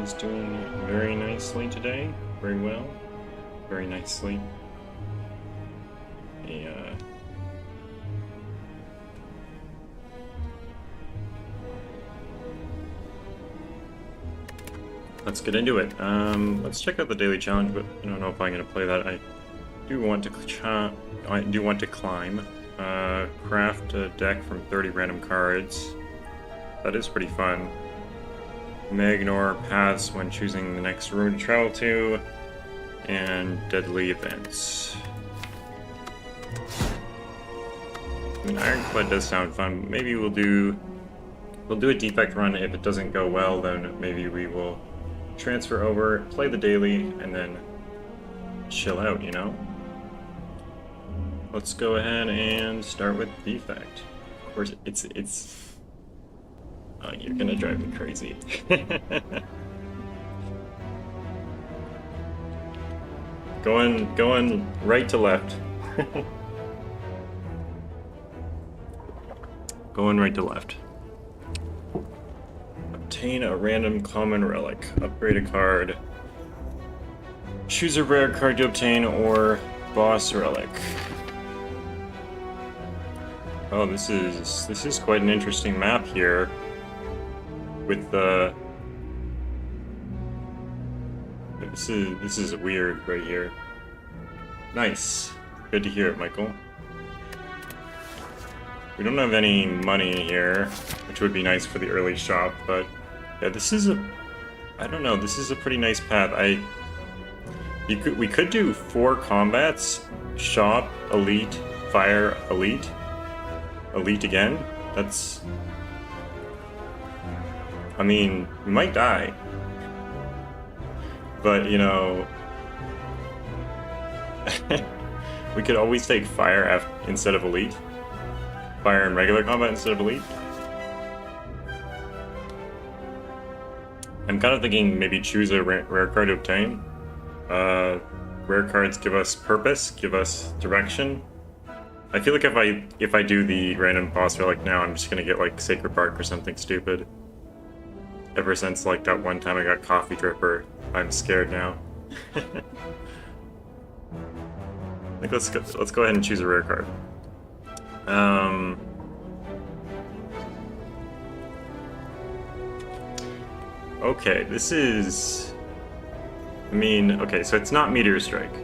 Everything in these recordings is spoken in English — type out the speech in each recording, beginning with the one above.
is doing very nicely today. Very well. Very nicely. Let's get into it. Let's check out the daily challenge, but I don't know if I'm going to play that. I do want to climb. Craft a deck from 30 random cards. That is pretty fun. May ignore paths when choosing the next room to travel to, and deadly events. I mean, Ironclad does sound fun. Maybe we'll do a defect run. If it doesn't go well, then maybe we will transfer over, play the daily, and then chill out, you know? Let's go ahead and start with defect. Of course, it's oh, you're gonna drive me crazy. Going right to left. Going right to left. Obtain a random common relic. Upgrade a card. Choose a rare card to obtain or boss relic. Oh, this is quite an interesting map here. With the this is weird right here. Nice. Good to hear it, Michael. We don't have any money here, which would be nice for the early shop, but yeah, this is I don't know, this is a pretty nice path. We could do 4 combats, shop, elite, fire, elite, elite again. That's, I mean, we might die, but you know, we could always take fire instead of elite. Fire in regular combat instead of elite. I'm kind of thinking maybe choose a rare card to obtain. Rare cards give us purpose, give us direction. I feel like if I do the random boss relic now, I'm just gonna get like Sacred Bark or something stupid. Ever since like that one time I got Coffee Dripper, I'm scared now. Like let's go ahead and choose a rare card. Okay, this is... I mean, okay, so it's not Meteor Strike.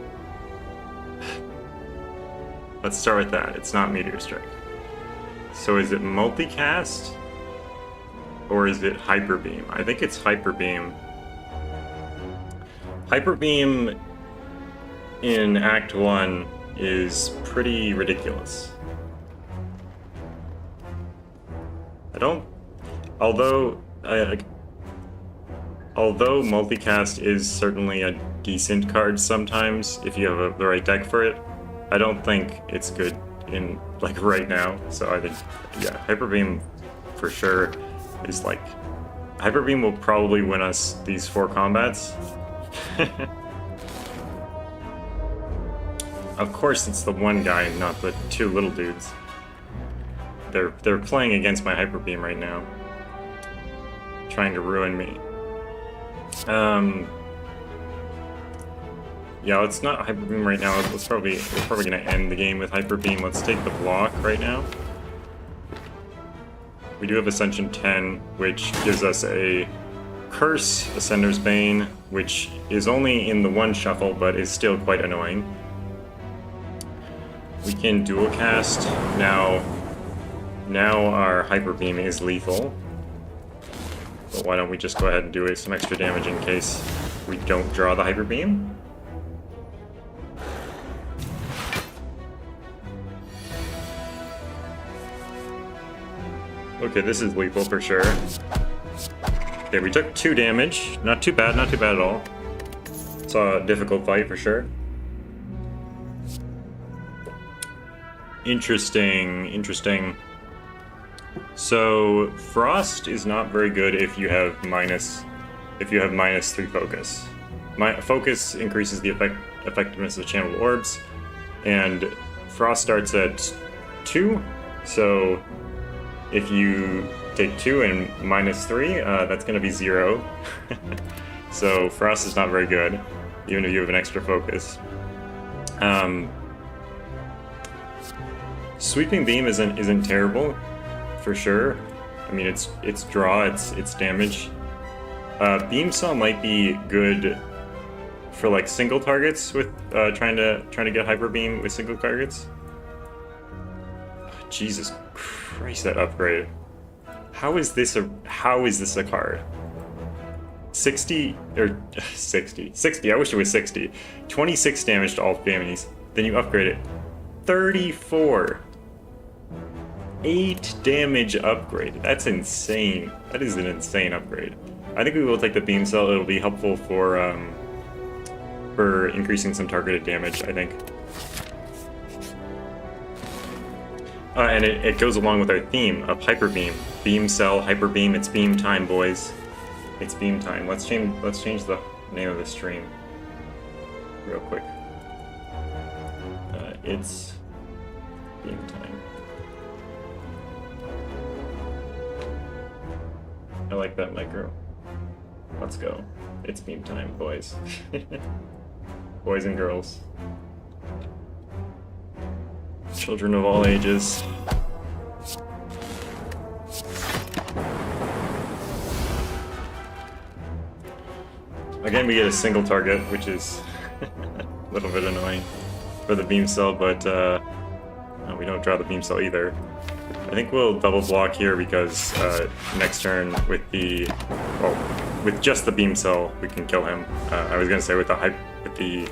Let's start with that. It's not Meteor Strike. So is it Multicast? Or is it Hyper Beam? I think it's Hyper Beam. Hyper Beam in Act 1 is pretty ridiculous. Although Multicast is certainly a decent card sometimes if you have the right deck for it, I don't think it's good in like right now. So I think, yeah, Hyper Beam for sure is like, Hyper Beam will probably win us these 4 combats. Of course it's the one guy, not the 2 little dudes. They're playing against my Hyper Beam right now, trying to ruin me. Yeah, it's not Hyper Beam right now. We're probably gonna end the game with Hyper Beam. Let's take the block right now. We do have Ascension 10, which gives us a Curse, Ascender's Bane, which is only in the 1 shuffle, but is still quite annoying. We can dual cast now. Now our Hyper Beam is lethal. But why don't we just go ahead and do some extra damage in case we don't draw the Hyper Beam? Okay, this is lethal for sure. Okay, we took 2 damage. Not too bad at all. It's a difficult fight for sure. Interesting. So Frost is not very good if you have -3 focus. Focus increases the effectiveness of channeled orbs, and Frost starts at 2. So if you take 2 and -3, that's going to be 0. So Frost is not very good, even if you have an extra focus. Sweeping Beam isn't terrible, for sure. I mean, it's draw, it's damage. Beam Cell might be good for like single targets with trying to get Hyper Beam with single targets. Jesus Christ, that upgrade! How is this a card? 60 or 60. I wish it was 60. 26 damage to all enemies. Then you upgrade it. 34. 8 damage upgrade. That's insane. That is an insane upgrade. I think we will take the Beam Cell. It'll be helpful for increasing some targeted damage, I think. And it goes along with our theme of Hyper Beam. Beam Cell, Hyper Beam, it's beam time, boys. It's beam time. Let's change the name of the stream real quick. It's beam time. I like that micro. Let's go. It's beam time, boys. Boys and girls. Children of all ages. Again, we get a single target, which is a little bit annoying for the Beam Cell, but we don't draw the Beam Cell either. I think we'll double block here because next turn with with just the Beam Cell, we can kill him. I was gonna say with the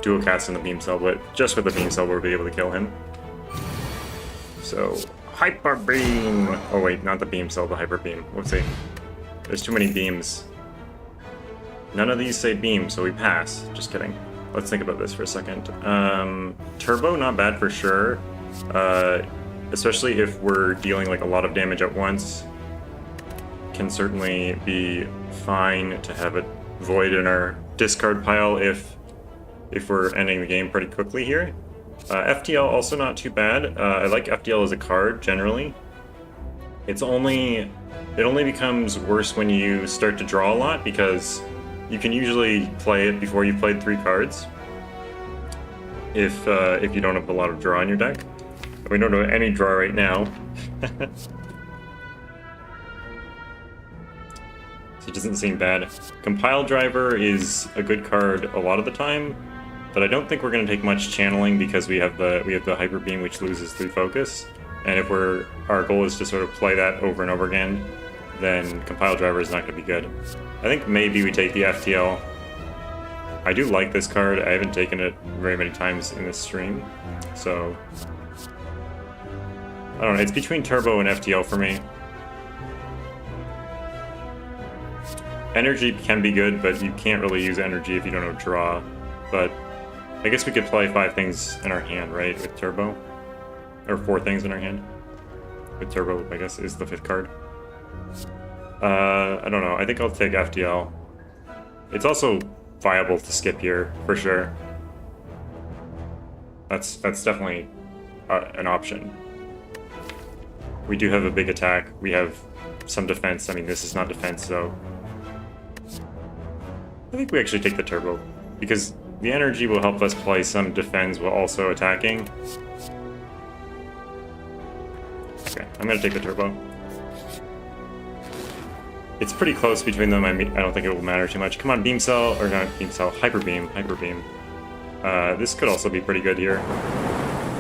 dual cast and the Beam Cell, but just with the Beam Cell, we'll be able to kill him. So, Hyper Beam! Oh wait, not the Beam Cell, the Hyper Beam. Whoopsie. There's too many beams. None of these say beam, so we pass. Just kidding. Let's think about this for a second. Turbo, not bad for sure. Especially if we're dealing like a lot of damage at once. Can certainly be fine to have a Void in our discard pile if we're ending the game pretty quickly here. FTL also not too bad. I like FTL as a card generally. It only becomes worse when you start to draw a lot because you can usually play it before you've played 3 cards. If you don't have a lot of draw in your deck. We don't have any draw right now. So it doesn't seem bad. Compile Driver is a good card a lot of the time, but I don't think we're going to take much channeling because we have the Hyper Beam, which loses 3 focus. And if our goal is to sort of play that over and over again, then Compile Driver is not going to be good. I think maybe we take the FTL. I do like this card. I haven't taken it very many times in this stream, so I don't know. It's between Turbo and FTL for me. Energy can be good, but you can't really use energy if you don't know draw. But I guess we could play 5 things in our hand, right, with Turbo? Or 4 things in our hand. With Turbo, I guess, is the 5th card. I don't know. I think I'll take FTL. It's also viable to skip here, for sure. That's definitely an option. We do have a big attack. We have some defense. I mean, this is not defense, so I think we actually take the Turbo, because the energy will help us play some defense while also attacking. Okay, I'm gonna take the Turbo. It's pretty close between them. I don't think it will matter too much. Come on, Beam Cell, or not Beam Cell, Hyper Beam, Hyper Beam. This could also be pretty good here.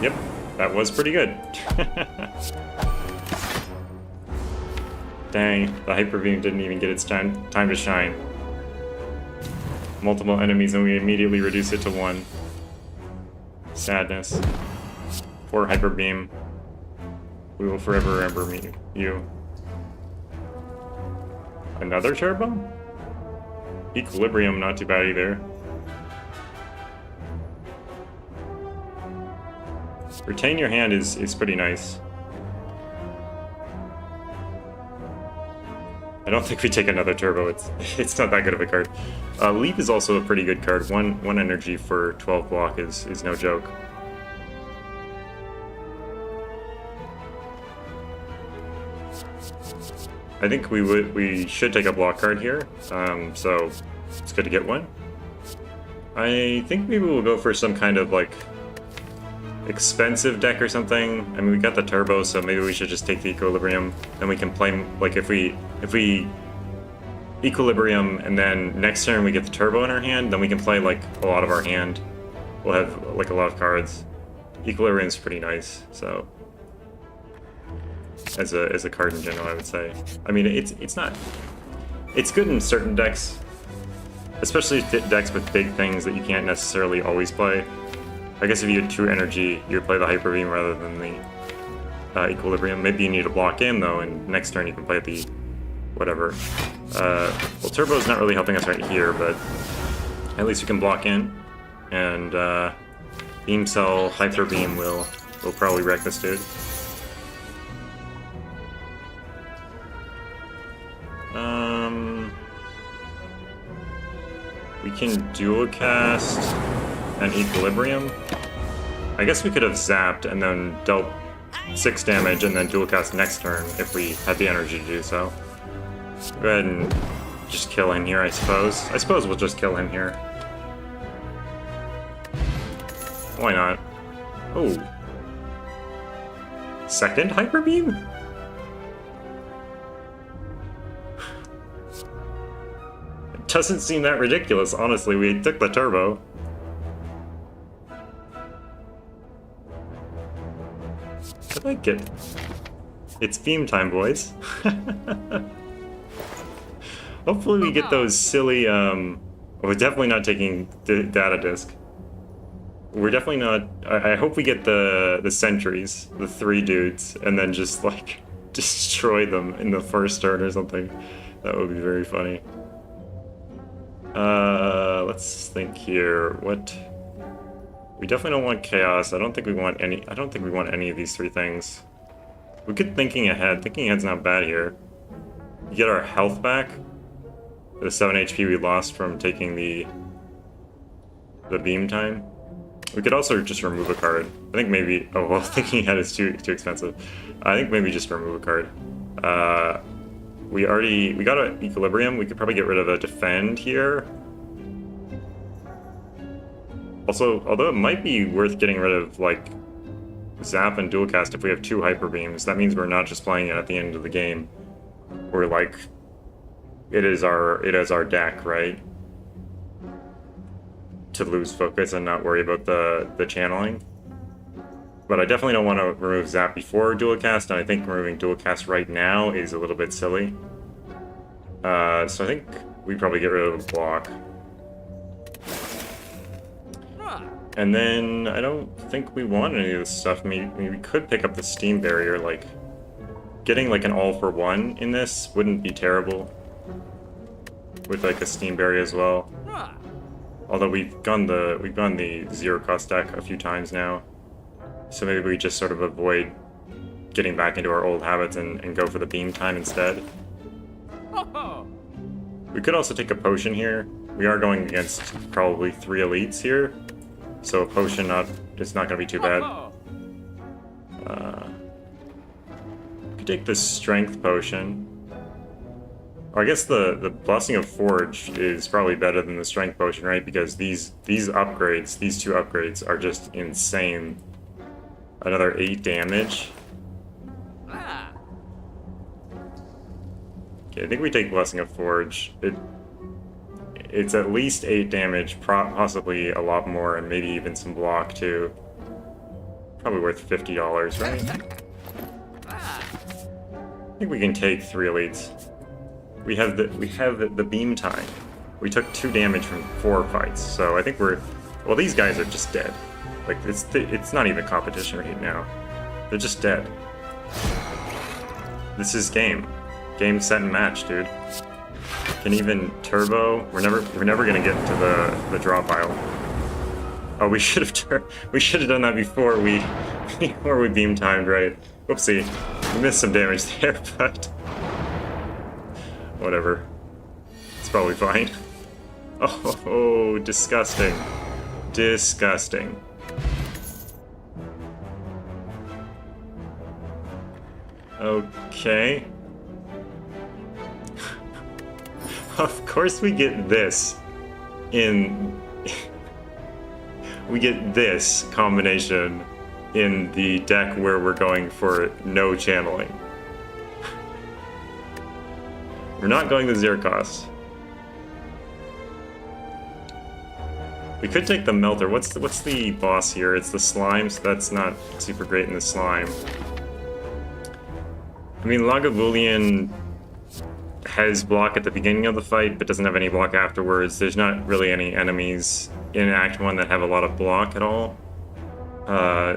Yep, that was pretty good. Dang, the Hyper Beam didn't even get its time to shine. Multiple enemies and we immediately reduce it to 1. Sadness. Poor Hyper Beam. We will forever remember you. Another Turbo? Equilibrium, not too bad either. Retain Your Hand is pretty nice. I don't think we take another Turbo. It's not that good of a card. Leap is also a pretty good card. One energy for 12 block is no joke. I think we should take a block card here. So let's good to get one. I think maybe we'll go for some kind of like expensive deck or something. I mean, we got the turbo, so maybe we should just take the equilibrium. Then we can play like if we equilibrium and then next turn we get the turbo in our hand, then we can play like a lot of our hand. We'll have like a lot of cards. Equilibrium's pretty nice, so as a card in general, I would say. I mean, it's not. It's good in certain decks, especially decks with big things that you can't necessarily always play. I guess if you had 2 energy, you would play the Hyper Beam rather than the Equilibrium. Maybe you need to block in, though, and next turn you can play the whatever. Well, Turbo's not really helping us right here, but at least we can block in. And Beam Cell, Hyper Beam will probably wreck this dude. We can dual cast an Equilibrium. I guess we could have zapped and then dealt 6 damage and then dual cast next turn if we had the energy to do so. Go ahead and just kill him here, I suppose. I suppose we'll just kill him here. Why not? Oh. Second Hyper Beam? Doesn't seem that ridiculous, honestly. We took the turbo. I like it. It's beam time, boys. Hopefully we get those silly, we're definitely not taking the data disk. We're definitely not. I hope we get the sentries, the 3 dudes, and then just like destroy them in the first turn or something. That would be very funny. Let's think here. What? We definitely don't want chaos. I don't think we want any. I don't think we want any of these 3 things. We could thinking ahead. Thinking ahead's not bad here. You get our health back. The 7 HP we lost from taking the beam time. We could also just remove a card. I think maybe. Oh well, thinking ahead is too expensive. I think maybe just remove a card. We got an Equilibrium. We could probably get rid of a defend here. Also, although it might be worth getting rid of like Zap and Dual Cast if we have 2 Hyper Beams, that means we're not just playing it at the end of the game. We're like, it is our deck, right? To lose focus and not worry about the channeling. But I definitely don't want to remove Zap before Dual Cast, and I think removing Dual Cast right now is a little bit silly. So I think we probably get rid of the block. And then I don't think we want any of this stuff. I mean, we could pick up the Steam Barrier, like getting like an all-for-one in this wouldn't be terrible. With like a Steam Barrier as well. Although we've gone the zero cost deck a few times now. So maybe we just sort of avoid getting back into our old habits and go for the beam time instead. We could also take a potion here. We are going against probably 3 elites here. So a potion it's not going to be too bad. We could take the strength potion. Or I guess the Blessing of Forge is probably better than the strength potion, right? Because these upgrades, these 2 upgrades are just insane. Another 8 damage. Okay, I think we take Blessing of Forge. It's at least 8 damage, possibly a lot more, and maybe even some block too. Probably worth $50, right? I think we can take 3 elites. We have the beam time. We took 2 damage from 4 fights, so I think well, these guys are just dead. Like it's not even competition right now. They're just dead. This is game, set and match, dude. Can even turbo? We're never gonna get to the draw pile. Oh, we should have done that before we beam timed, right? Whoopsie, we missed some damage there, but whatever. It's probably fine. Oh, disgusting. Disgusting. Okay. Of course we get this. in we get this combination in the deck where we're going for no channeling. We're not going the Zircos. We could take the Melter. What's the boss here? It's the Slime, so that's not super great in the Slime. I mean, Lagavulin has block at the beginning of the fight, but doesn't have any block afterwards. There's not really any enemies in Act 1 that have a lot of block at all.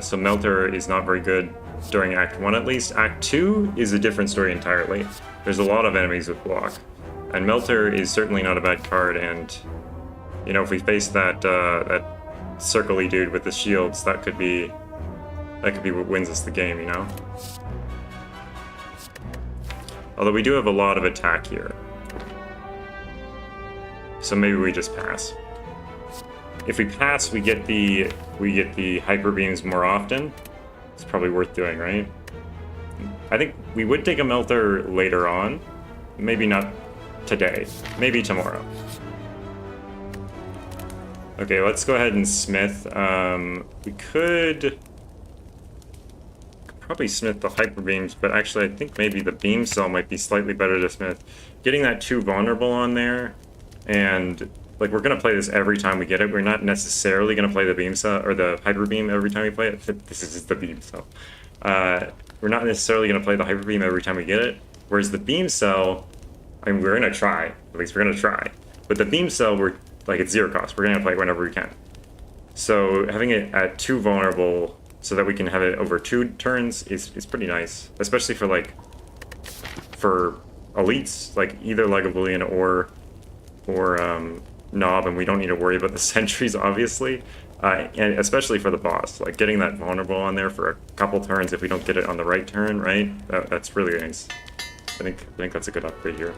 So Melter is not very good during Act 1 at least. Act 2 is a different story entirely. There's a lot of enemies with block. And Melter is certainly not a bad card, and you know, if we face that that circle-y dude with the shields, that could be what wins us the game, you know? Although we do have a lot of attack here. So maybe we just pass. If we pass, we get the hyper beams more often. It's probably worth doing, right? I think we would take a Melter later on. Maybe not today. Maybe tomorrow. Okay, let's go ahead and smith. We could probably smith the hyper beams, but actually I think maybe the beam cell might be slightly better to smith. Getting that 2 vulnerable on there, and like we're gonna play this every time we get it. We're not necessarily gonna play the beam cell or the hyper beam every time we play it. This is the beam cell. We're not necessarily gonna play the hyper beam every time we get it. Whereas the beam cell, I mean, we're gonna try. At least we're gonna try. But the beam cell, we're like it's 0 cost. We're gonna play it whenever we can. So having it at 2 vulnerable, so that we can have it over 2 turns is pretty nice, especially for for elites like either Lagavulin or Knob, and we don't need to worry about the sentries obviously, and especially for the boss, like getting that vulnerable on there for a couple turns if we don't get it on the right turn, right? That's really nice. I think that's a good upgrade here.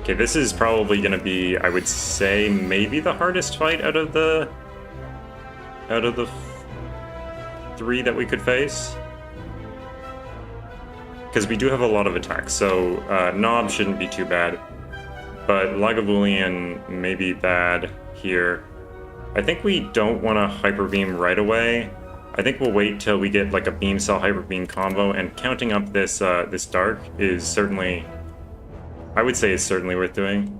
Okay, this is probably going to be, I would say, maybe the hardest fight out of the 3 that we could face. Because we do have a lot of attacks, so Knob shouldn't be too bad. But Lagavulin may be bad here. I think we don't want to Hyper Beam right away. I think we'll wait till we get like a Beam Cell Hyper Beam combo, and counting up this this Dark is certainly... I would say it's certainly worth doing.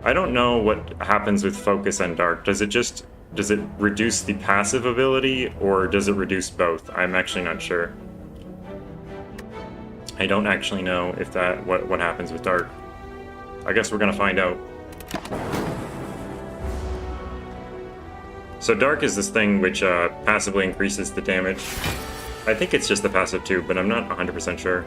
I don't know what happens with Focus and Dark. Does it reduce the passive ability, or does it reduce both? I'm actually not sure. I don't actually know if what happens with Dark. I guess we're gonna find out. So Dark is this thing which passively increases the damage. I think it's just the passive too, but I'm not 100% sure.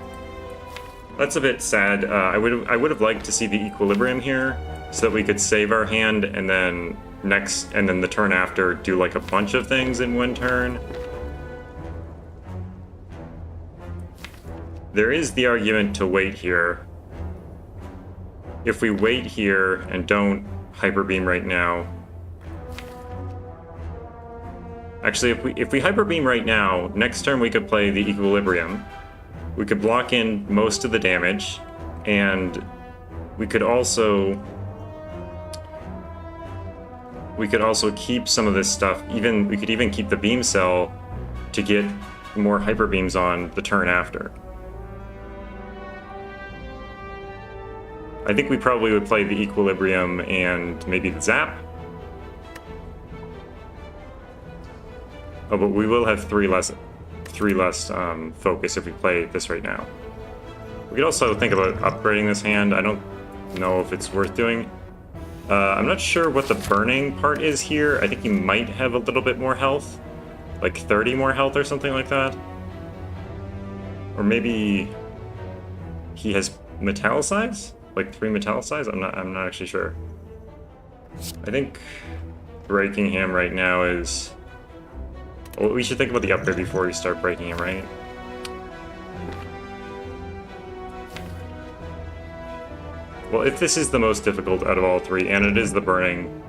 That's a bit sad. I would have liked to see the Equilibrium here, so that we could save our hand and then the turn after do like a bunch of things in one turn. There is the argument to wait here. If we wait here and don't Hyper Beam right now. Actually, if we Hyper Beam right now, next turn we could play the Equilibrium. We could block in most of the damage, and we could also keep some of this stuff. We could even keep the Beam Cell to get more Hyper Beams on the turn after. I think we probably would play the Equilibrium and maybe the Zap. Oh, but we will have three less focus if we play this right now. We could also think about upgrading this hand. I don't know if it's worth doing. I'm not sure what the burning part is here. I think he might have a little bit more health, like 30 more health or something like that. Or maybe he has Metallicize? Like 3 Metallicize? I'm not actually sure. I think breaking him right now is... Well, we should think about the upgrade before we start breaking him, right? Well, if this is the most difficult out of all 3, and it is the burning,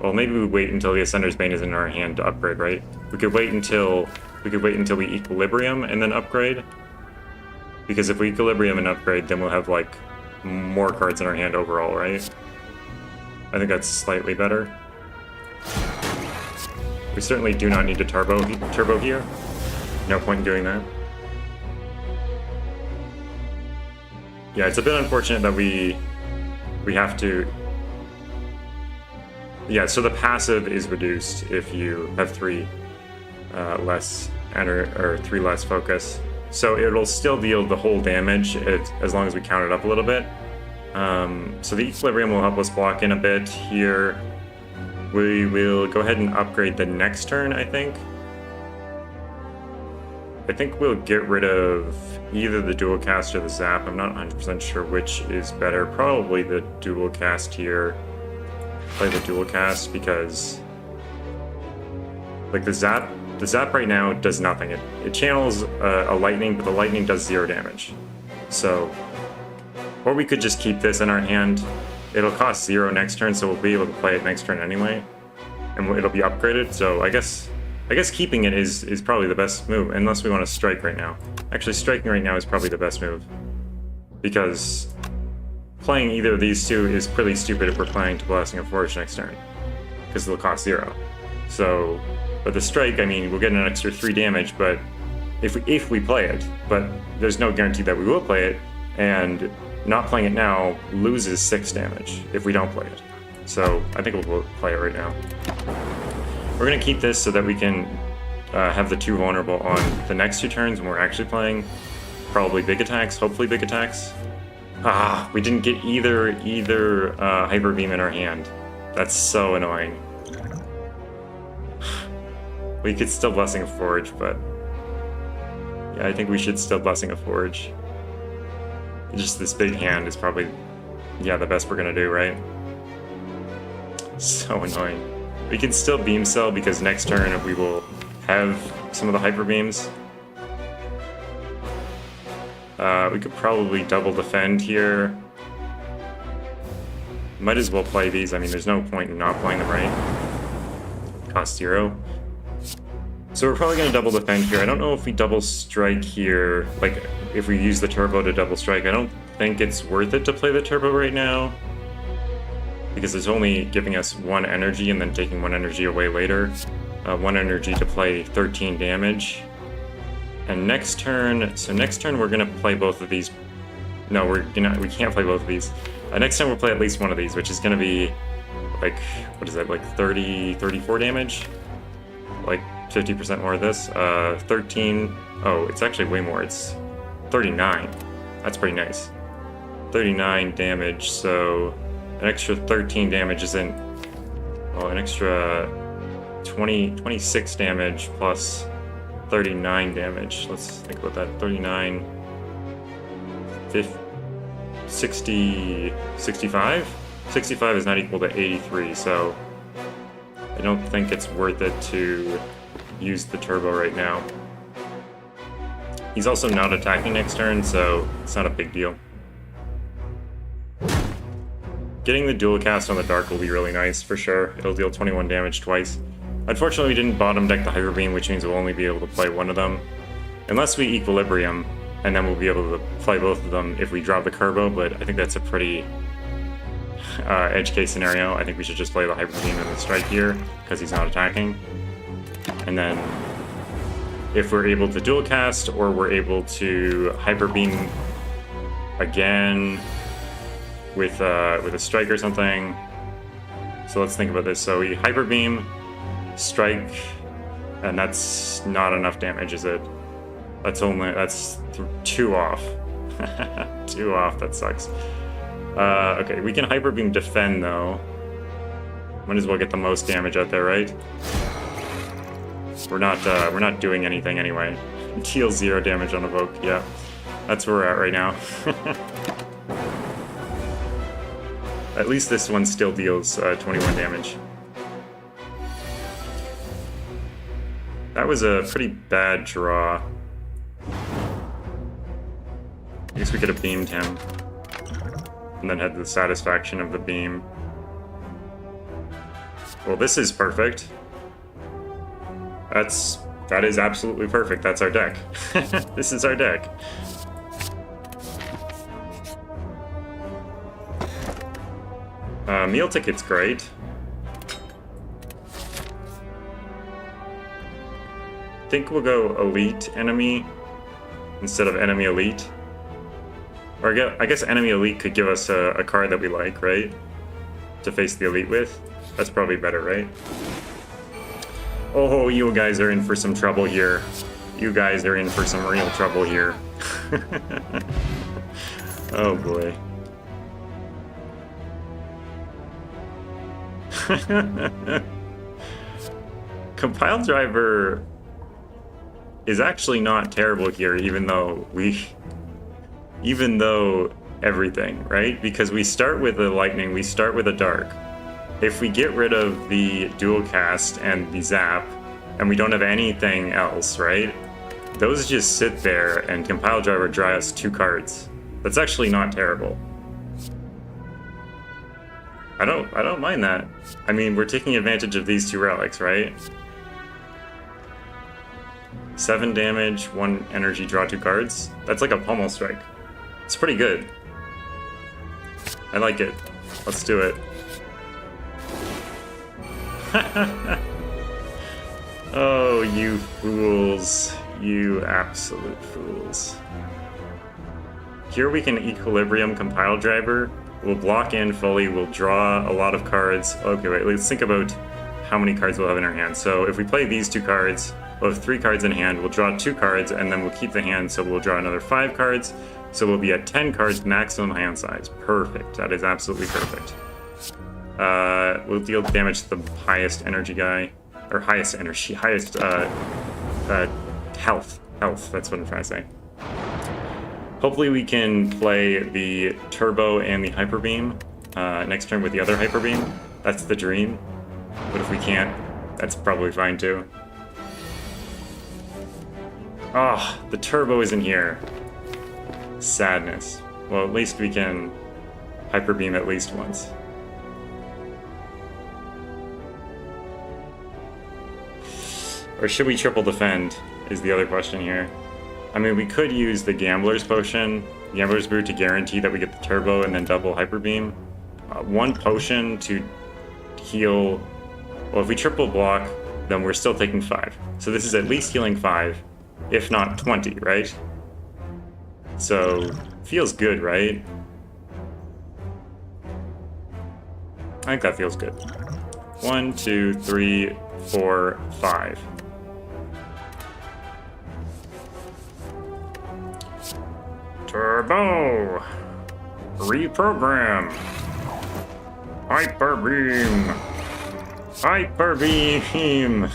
well, maybe we wait until the Ascender's Bane is in our hand to upgrade, right? We could wait until we Equilibrium and then upgrade. Because if we equilibrium and upgrade, then we'll have like more cards in our hand overall, right? I think that's slightly better. We certainly do not need to turbo here. No point in doing that. Yeah, it's a bit unfortunate that we have to... Yeah, so the passive is reduced if you have 3 less or 3 less focus. So it'll still deal the whole damage as long as we count it up a little bit. So the equilibrium will help us block in a bit here. We will go ahead and upgrade the next turn, I think. I think we'll get rid of either the dual cast or the zap. I'm not 100% sure which is better. Probably the dual cast here. Play the dual cast because like the zap right now does nothing. It channels a lightning, but the lightning does 0 damage. So, or we could just keep this in our hand. It'll cost 0 next turn, so we'll be able to play it next turn anyway, and it'll be upgraded. So I guess keeping it is probably the best move, unless we want to strike right now. Actually, striking right now is probably the best move, because playing either of these two is pretty stupid if we're playing to Blessing of Forge next turn, because it'll cost 0. So, but the strike, I mean, we'll get an extra 3 damage, but if we play it, but there's no guarantee that we will play it, and not playing it now loses 6 damage if we don't play it. So I think we'll play it right now. We're going to keep this so that we can have the 2 vulnerable on the next 2 turns when we're actually playing. Probably big attacks, hopefully big attacks. Ah, we didn't get either Hyper Beam in our hand. That's so annoying. We could still Blessing of Forge, but yeah, I think we should still Blessing of Forge. Just this big hand is probably, yeah, the best we're gonna do, right? So annoying. We can still Beam Cell because next turn we will have some of the Hyper Beams. We could probably double defend here. Might as well play these. I mean, there's no point in not playing them, right? Cost 0. So we're probably going to double defend here. I don't know if we double strike here, like if we use the turbo to double strike. I don't think it's worth it to play the turbo right now, because it's only giving us 1 energy and then taking 1 energy away later. 1 energy to play 13 damage. And next turn, we're going to play both of these. No, we can't play both of these. Next time we'll play at least one of these, which is going to be like, what is that, like 34 damage? Like 50% more of this. 13, oh, it's actually way more. It's 39. That's pretty nice. 39 damage, so an extra 13 damage isn't, well, an extra 26 damage plus 39 damage. Let's think about that. 39, 50, 60, 65? 65 is not equal to 83, so I don't think it's worth it to use the turbo right now. He's also not attacking next turn, so it's not a big deal. Getting the dual cast on the Dark will be really nice, for sure. It'll deal 21 damage twice. Unfortunately, we didn't bottom deck the Hyper Beam, which means we'll only be able to play one of them. Unless we Equilibrium, and then we'll be able to play both of them if we drop the Turbo, but I think that's a pretty edge case scenario. I think we should just play the Hyper Beam and the Strike here, because he's not attacking. And then if we're able to dual cast, or we're able to Hyper Beam again with a Strike or something. So let's think about this. So we Hyper Beam, Strike, and that's not enough damage, is it? That's 2 off. 2 off, that sucks. Okay, we can Hyper Beam defend though. Might as well get the most damage out there, right? We're not doing anything anyway. Deal 0 damage on Evoke, yeah. That's where we're at right now. At least this one still deals 21 damage. That was a pretty bad draw. I guess we could have beamed him. And then had the satisfaction of the beam. Well, this is perfect. That is absolutely perfect. That's our deck. This is our deck. Meal ticket's great. I think we'll go elite enemy instead of enemy elite. Or I guess enemy elite could give us a card that we like, right? To face the elite with. That's probably better, right? Oh, you guys are in for some trouble here. You guys are in for some real trouble here. Oh boy. Compile driver is actually not terrible here, even though everything, right? Because we start with a lightning, we start with a dark. If we get rid of the dual cast and the zap, and we don't have anything else, right? Those just sit there and compile driver draw us 2 cards. That's actually not terrible. I don't mind that. I mean, we're taking advantage of these 2 relics, right? 7 damage, 1 energy, draw 2 cards. That's like a pummel strike. It's pretty good. I like it. Let's do it. Oh, you fools. You absolute fools. Here we can equilibrium compile driver. We'll block in fully, we'll draw a lot of cards. Okay, wait, let's think about how many cards we'll have in our hand. So if we play these 2 cards, we'll have 3 cards in hand, we'll draw 2 cards, and then we'll keep the hand, so we'll draw another 5 cards. So we'll be at 10 cards maximum hand size. Perfect, that is absolutely perfect. We'll deal damage to the highest energy guy, or highest health, that's what I'm trying to say. Hopefully we can play the turbo and the hyper beam next turn with the other hyper beam. That's the dream. But if we can't, that's probably fine too. Ah, the turbo isn't here. Sadness. Well, at least we can hyper beam at least once. Or should we triple defend is the other question here. I mean, we could use the Gambler's Potion, Gambler's Brew to guarantee that we get the turbo and then double hyper beam. 1 potion to heal. Well, if we triple block, then we're still taking 5. So this is at least healing 5, if not 20, right? So, feels good, right? I think that feels good. 1, 2, 3, 4, 5. Turbo! Reprogram! Hyper beam! Hyper beam!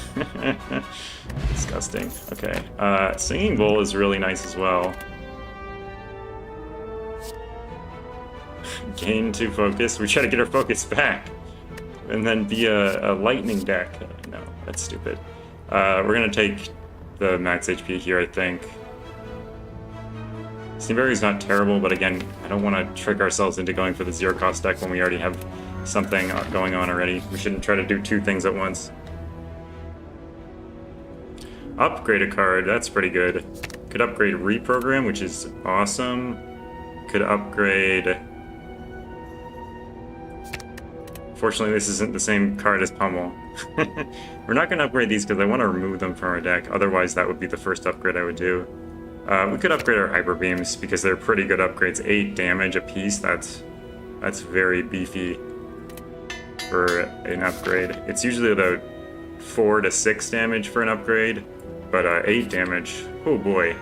Disgusting. Okay. Singing Bowl is really nice as well. Gain 2 focus. We try to get our focus back. And then be a lightning deck. No, that's stupid. We're gonna take the max HP here, I think. Steamberry's not terrible, but again, I don't want to trick ourselves into going for the 0 cost deck when we already have something going on already. We shouldn't try to do 2 things at once. Upgrade a card, that's pretty good. Could upgrade Reprogram, which is awesome. Could upgrade... Fortunately, this isn't the same card as Pummel. We're not going to upgrade these because I want to remove them from our deck. Otherwise, that would be the first upgrade I would do. We could upgrade our Hyper Beams because they're pretty good upgrades. 8 damage a piece, that's very beefy for an upgrade. It's usually about 4 to 6 damage for an upgrade, but 8 damage, oh boy.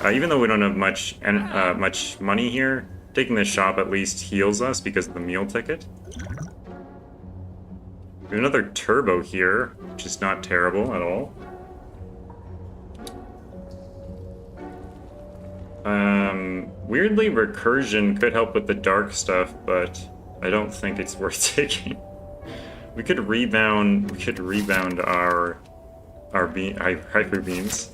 Even though we don't have much money here, taking the shop at least heals us because of the meal ticket. We have another turbo here, which is not terrible at all. Weirdly, recursion could help with the dark stuff, but I don't think it's worth taking. We could rebound our hyper beams.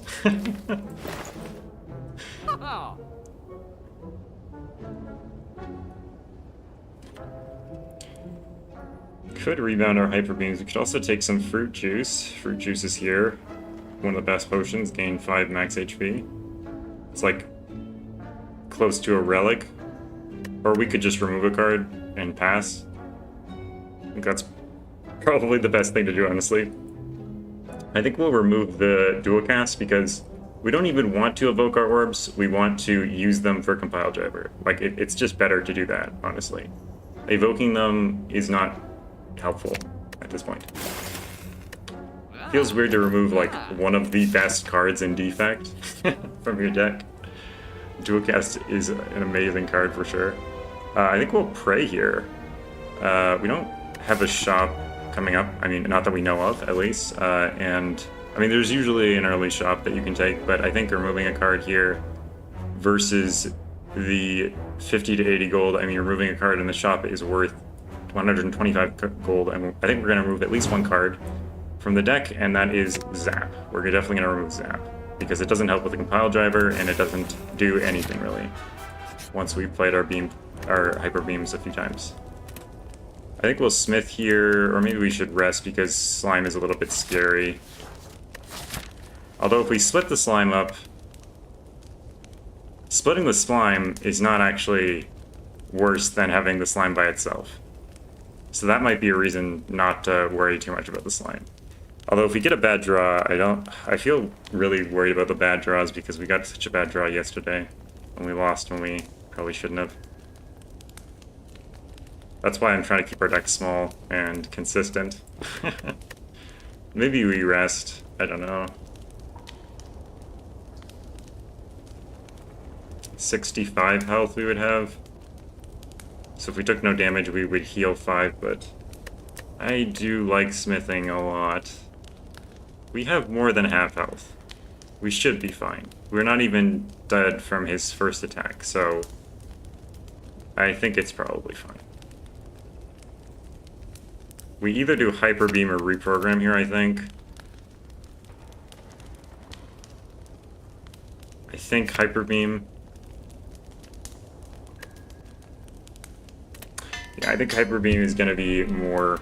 Could rebound our hyper beams. We could also take some fruit juice. Fruit juice is here. One of the best potions, gain 5 max HP. It's like close to a relic. Or we could just remove a card and pass. I think that's probably the best thing to do, honestly. I think we'll remove the dual cast because we don't even want to evoke our orbs. We want to use them for compile driver. Like, it's just better to do that, honestly. Evoking them is not helpful at this point. Feels weird to remove, like, one of the best cards in Defect from your deck. Dual cast is an amazing card for sure. I think we'll pray here. We don't have a shop coming up. I mean, not that we know of, at least. And, I mean, there's usually an early shop that you can take, but I think removing a card here versus the 50 to 80 gold, I mean, removing a card in the shop is worth 125 gold, and I think we're going to remove at least one card from the deck, and that is Zap. We're definitely going to remove Zap, because it doesn't help with the compile driver, and it doesn't do anything, really, once we've played our hyper beams a few times. I think we'll smith here, or maybe we should rest because slime is a little bit scary. Although if we split the slime up, splitting the slime is not actually worse than having the slime by itself. So that might be a reason not to worry too much about the slime. Although if we get a bad draw, I feel really worried about the bad draws because we got such a bad draw yesterday when we lost when we probably shouldn't have. That's why I'm trying to keep our deck small and consistent. Maybe we rest, I don't know. 65 health we would have. So if we took no damage, we would heal 5, but I do like smithing a lot. We have more than half health. We should be fine. We're not even dead from his first attack, so I think it's probably fine. We either do Hyper Beam or Reprogram here, I think. I think Hyper Beam. Yeah, I think Hyper Beam is going to be more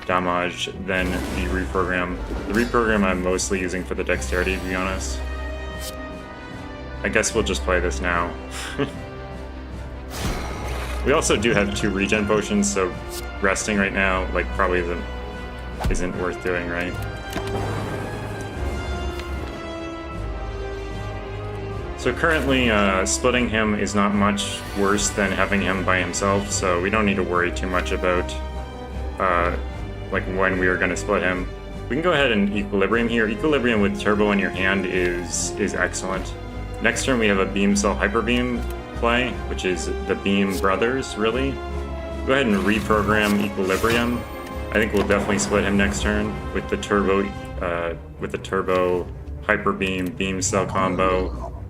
damage than the Reprogram. The Reprogram I'm mostly using for the Dexterity, to be honest. I guess we'll just play this now. We also do have 2 regen potions, so resting right now, like, probably isn't worth doing, right? So currently, splitting him is not much worse than having him by himself, so we don't need to worry too much about, like, when we are going to split him. We can go ahead and Equilibrium here. Equilibrium with Turbo in your hand is excellent. Next turn we have a Beam Cell Hyper Beam play, which is the Beam Brothers, really. Go ahead and reprogram Equilibrium. I think we'll definitely split him next turn with the Turbo Hyper Beam Cell combo.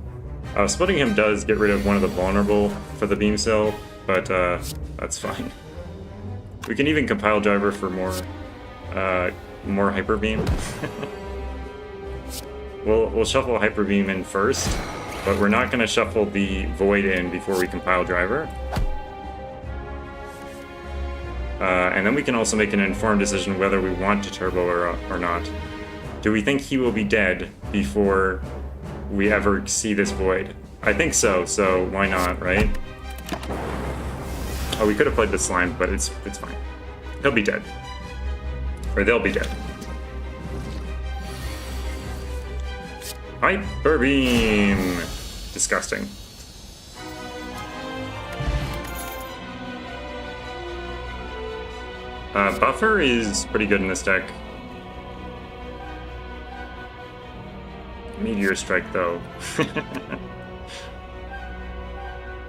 Splitting him does get rid of one of the vulnerable for the Beam Cell, but that's fine. We can even compile driver for more Hyper Beam. We'll shuffle Hyper Beam in first, but we're not going to shuffle the Void in before we compile driver. And then we can also make an informed decision whether we want to turbo or not. Do we think he will be dead before we ever see this Void? I think so why not, right? Oh, we could have played the slime, but it's fine. He'll be dead. Or they'll be dead. Hyper Beam! Disgusting. Buffer is pretty good in this deck. Meteor Strike, though.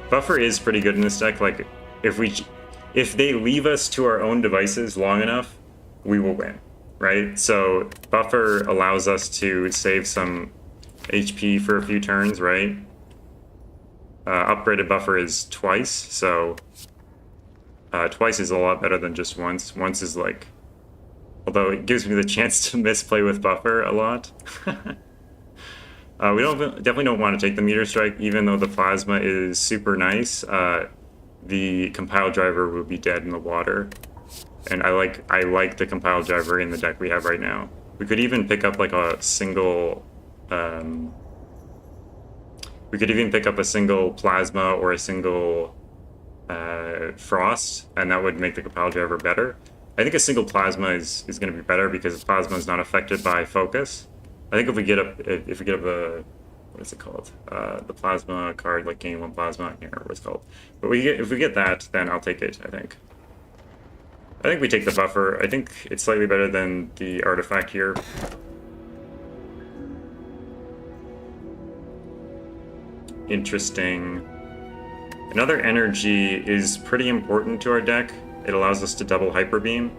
Buffer is pretty good in this deck. Like, if they leave us to our own devices long enough, we will win, right? So Buffer allows us to save some HP for a few turns, right? Upgraded Buffer is twice, so twice is a lot better than just once. Once is like, although it gives me the chance to misplay with Buffer a lot. We definitely don't want to take the Meteor Strike, even though the Plasma is super nice. The Compile Driver will be dead in the water, and I like the Compile Driver in the deck we have right now. We could even pick up like a single. We could even pick up a single Plasma or a single Frost, and that would make the Compile Driver better. I think a single plasma is going to be better because plasma is not affected by focus. I think if we get up a what is it called? The plasma card, like gain 1 plasma, I can't remember what it's called. But if we get that, then I'll take it, I think. I think we take the buffer. I think it's slightly better than the artifact here. Interesting. Another energy is pretty important to our deck. It allows us to double Hyper Beam.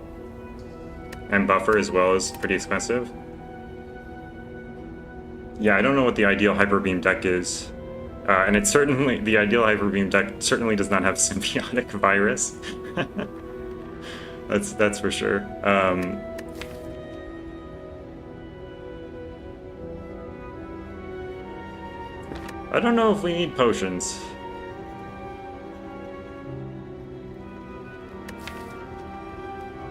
And buffer as well is pretty expensive. Yeah, I don't know what the ideal Hyper Beam deck is. And it's certainly, the ideal Hyper Beam deck certainly does not have Symbiotic Virus. That's for sure. I don't know if we need potions.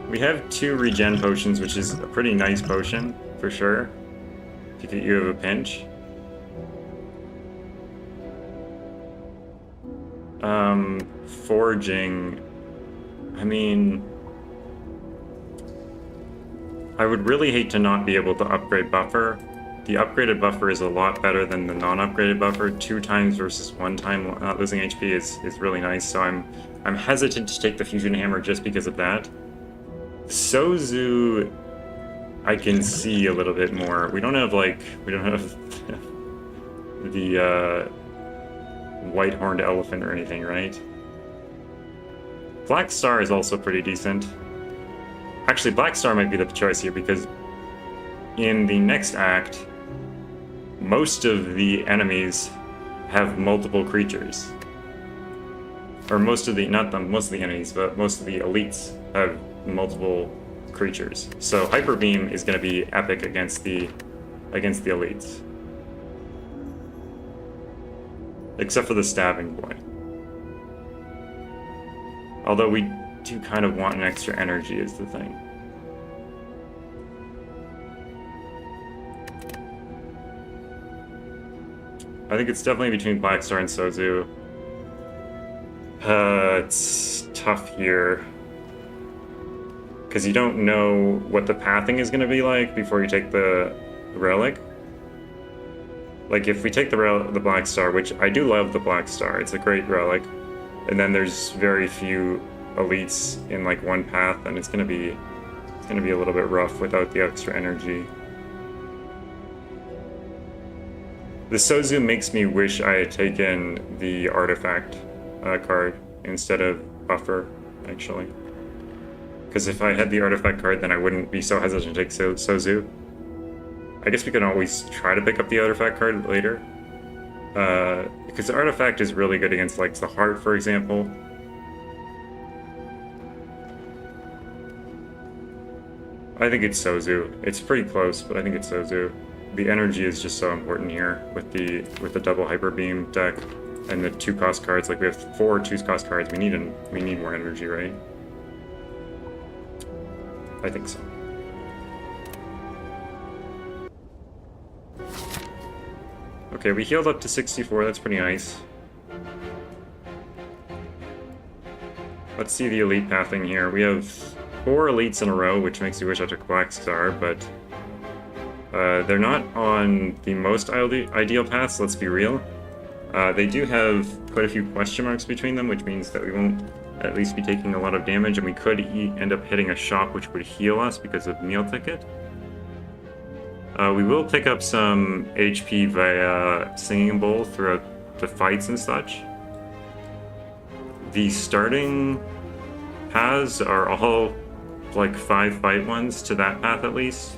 We have 2 regen potions, which is a pretty nice potion, for sure. If you have a pinch. Foraging. I mean, I would really hate to not be able to upgrade buffer. The upgraded buffer is a lot better than the non-upgraded buffer. 2 times versus 1 time not losing HP is really nice, so I'm hesitant to take the fusion hammer just because of that. Sozu, I can see a little bit more. We don't have the white-horned elephant or anything, right? Black Star is also pretty decent. Actually, Black Star might be the choice here because in the next act, most of the enemies have multiple creatures. Or most of the enemies, but most of the elites have multiple creatures. So Hyper Beam is going to be epic against the elites. Except for the stabbing boy. Although we do kind of want an extra energy is the thing. I think it's definitely between Black Star and Sozu. It's tough here. Because you don't know what the pathing is going to be like before you take the relic. Like, if we take the Black Star, which I do love the Black Star, it's a great relic, and then there's very few elites in, like, one path, and it's gonna be a little bit rough without the extra energy. The Sozu makes me wish I had taken the artifact card instead of buffer, actually. Because if I had the artifact card, then I wouldn't be so hesitant to take Sozu. I guess we can always try to pick up the artifact card later. Because the artifact is really good against, like, the heart, for example. I think it's Sozu. It's pretty close, but I think it's Sozu. The energy is just so important here with the double Hyper Beam deck and the 2 cost cards. Like, we have 4 2 cost cards. We need more energy, right? I think so. Okay, we healed up to 64, that's pretty nice. Let's see the elite pathing here. We have 4 elites in a row, which makes you wish I took Black Star, but they're not on the most ideal paths, let's be real. They do have quite a few question marks between them, which means that we won't at least be taking a lot of damage, and we could end up hitting a shop which would heal us because of meal ticket. We will pick up some HP via Singing Bowl throughout the fights and such. The starting paths are all like 5 fight ones to that path at least.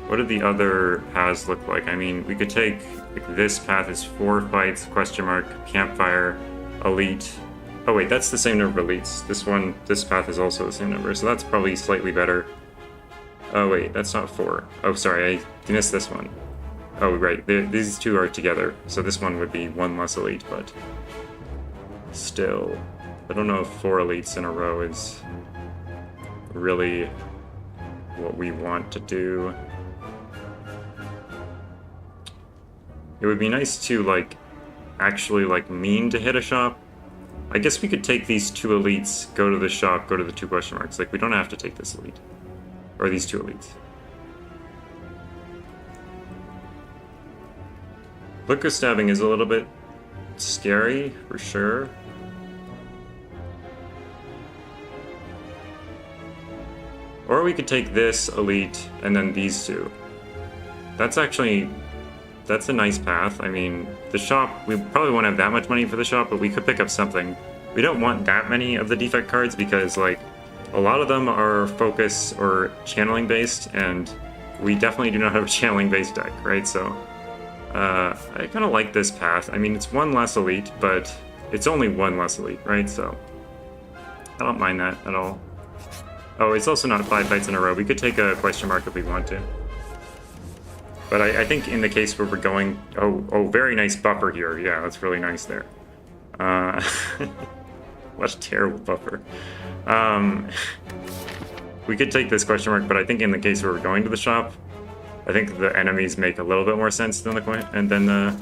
What do the other paths look like? I mean, we could take, like, this path is 4 fights, question mark, campfire, elite. Oh wait, that's the same number of elites. This path is also the same number, so that's probably slightly better. Oh wait, that's not 4. Oh, sorry, I missed this one. Oh, right, these 2 are together, so this one would be 1 less elite, but still, I don't know if 4 elites in a row is really what we want to do. It would be nice to, like, actually, like, mean to hit a shop, I guess we could take these 2 elites, go to the shop, go to the 2 question marks. Like, we don't have to take this elite. Or these 2 elites. Liquor stabbing is a little bit scary, for sure. Or we could take this elite and then these 2. That's actually... That's a nice path. I mean, the shop, we probably won't have that much money for the shop, but we could pick up something. We don't want that many of the defect cards because, like, a lot of them are focus or channeling based, and we definitely do not have a channeling based deck, right? So, I kind of like this path. I mean, it's 1 less elite, but it's only 1 less elite, right? So, I don't mind that at all. Oh, it's also not 5 fights in a row. We could take a question mark if we want to. But I think in the case where we're going... Oh, very nice buffer here. Yeah, that's really nice there. What a terrible buffer. We could take this question mark, but I think in the case where we're going to the shop, I think the enemies make a little bit more sense than the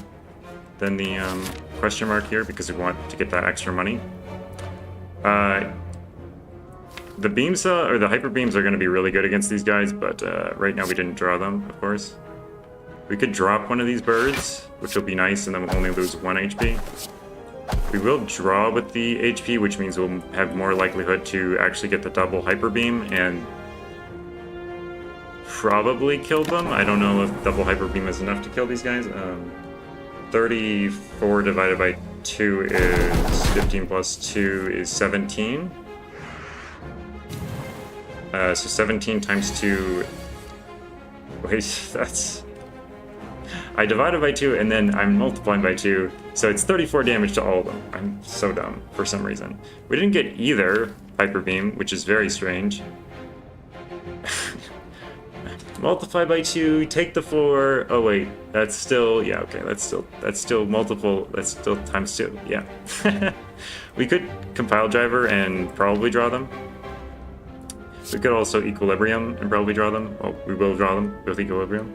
question mark here, because we want to get that extra money. The beams, or the hyper beams, are going to be really good against these guys, but right now we didn't draw them, of course. We could drop one of these birds, which will be nice, and then we'll only lose 1 HP. We will draw with the HP, which means we'll have more likelihood to actually get the double hyper beam and probably kill them. I don't know if double hyper beam is enough to kill these guys. 34 divided by 2 is 15 plus 2 is 17. So 17 times 2... Wait, that's... I divided by 2 and then I'm multiplying by 2, so it's 34 damage to all of them. I'm so dumb for some reason. We didn't get either Hyper Beam, which is very strange. Multiply by 2, take the 4. Oh wait, that's still, yeah, okay, that's still multiple, that's still times 2, yeah. We could compile driver and probably draw them. We could also equilibrium and probably draw them. Well, we will draw them with equilibrium.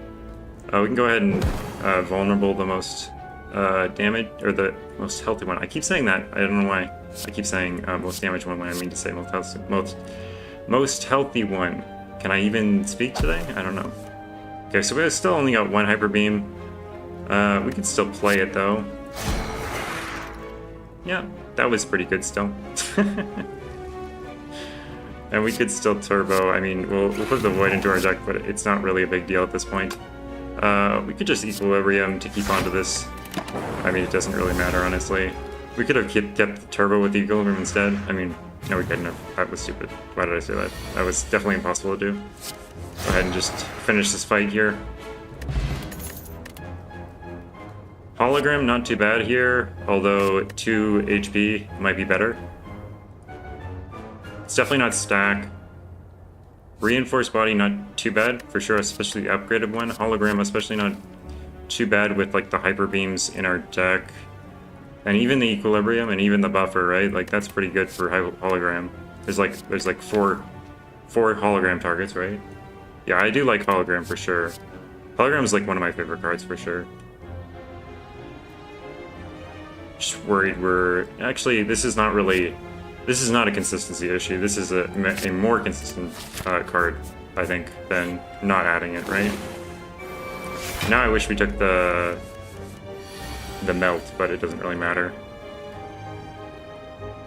We can go ahead and vulnerable the most damage, or the most healthy one. I keep saying that. I don't know why. I keep saying most damage one when I mean to say most healthy one. Can I even speak today? I don't know. Okay, so we still only got 1 hyper beam. We can still play it though. Yeah, that was pretty good still. And we could still turbo. I mean, we'll put the void into our deck, but it's not really a big deal at this point. We could just equilibrium to keep onto this. I mean, it doesn't really matter, honestly. We could have kept the turbo with the equilibrium instead. I mean, no, we couldn't have. That was stupid. Why did I say that? That was definitely impossible to do. Go ahead and just finish this fight here. Hologram, not too bad here, although 2 HP might be better. It's definitely not stack. Reinforced body, not too bad, for sure, especially the upgraded one. Hologram, especially not too bad with, like, the hyper beams in our deck. And even the equilibrium and even the buffer, right? Like, that's pretty good for hologram. There's like four hologram targets, right? Yeah, I do like hologram for sure. Hologram is like one of my favorite cards for sure. Just worried we're... Actually, this is not a consistency issue. This is a more consistent card, I think, than not adding it, right? Now I wish we took the melt, but it doesn't really matter.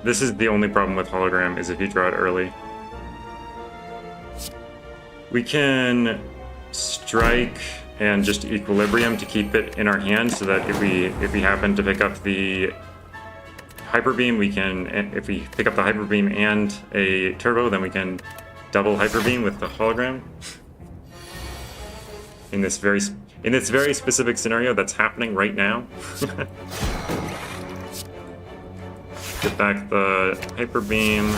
This is the only problem with hologram, is if you draw it early. We can strike and just equilibrium to keep it in our hand, so that if we happen to pick up the hyper beam, we can, if we pick up the hyper beam and a turbo, then we can double hyper beam with the hologram. In this very specific scenario that's happening right now. Get back the hyper beam.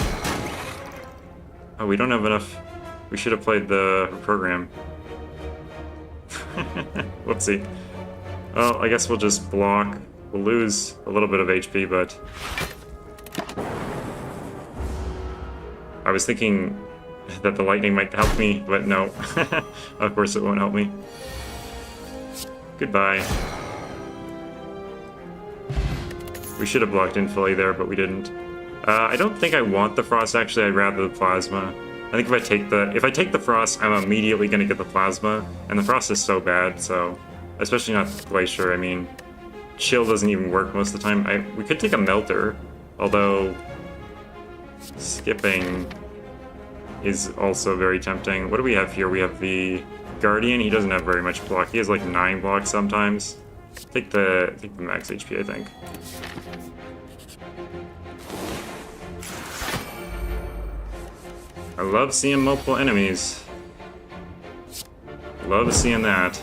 Oh, we don't have enough. We should have played the program. Whoopsie. Well, I guess we'll just block. We'll lose a little bit of HP, but... I was thinking that the lightning might help me, but no. Of course it won't help me. Goodbye. We should have blocked in fully there, but we didn't. I don't think I want the frost, actually. I'd rather the plasma. I think if I take the frost, I'm immediately gonna get the plasma, and the frost is so bad, so especially not glacier. I mean, chill doesn't even work most of the time. We could take a melter, although skipping is also very tempting. What do we have here? We have the Guardian. He doesn't have very much block. He has like 9 blocks sometimes. Take the max HP, I think. I love seeing multiple enemies. Love seeing that.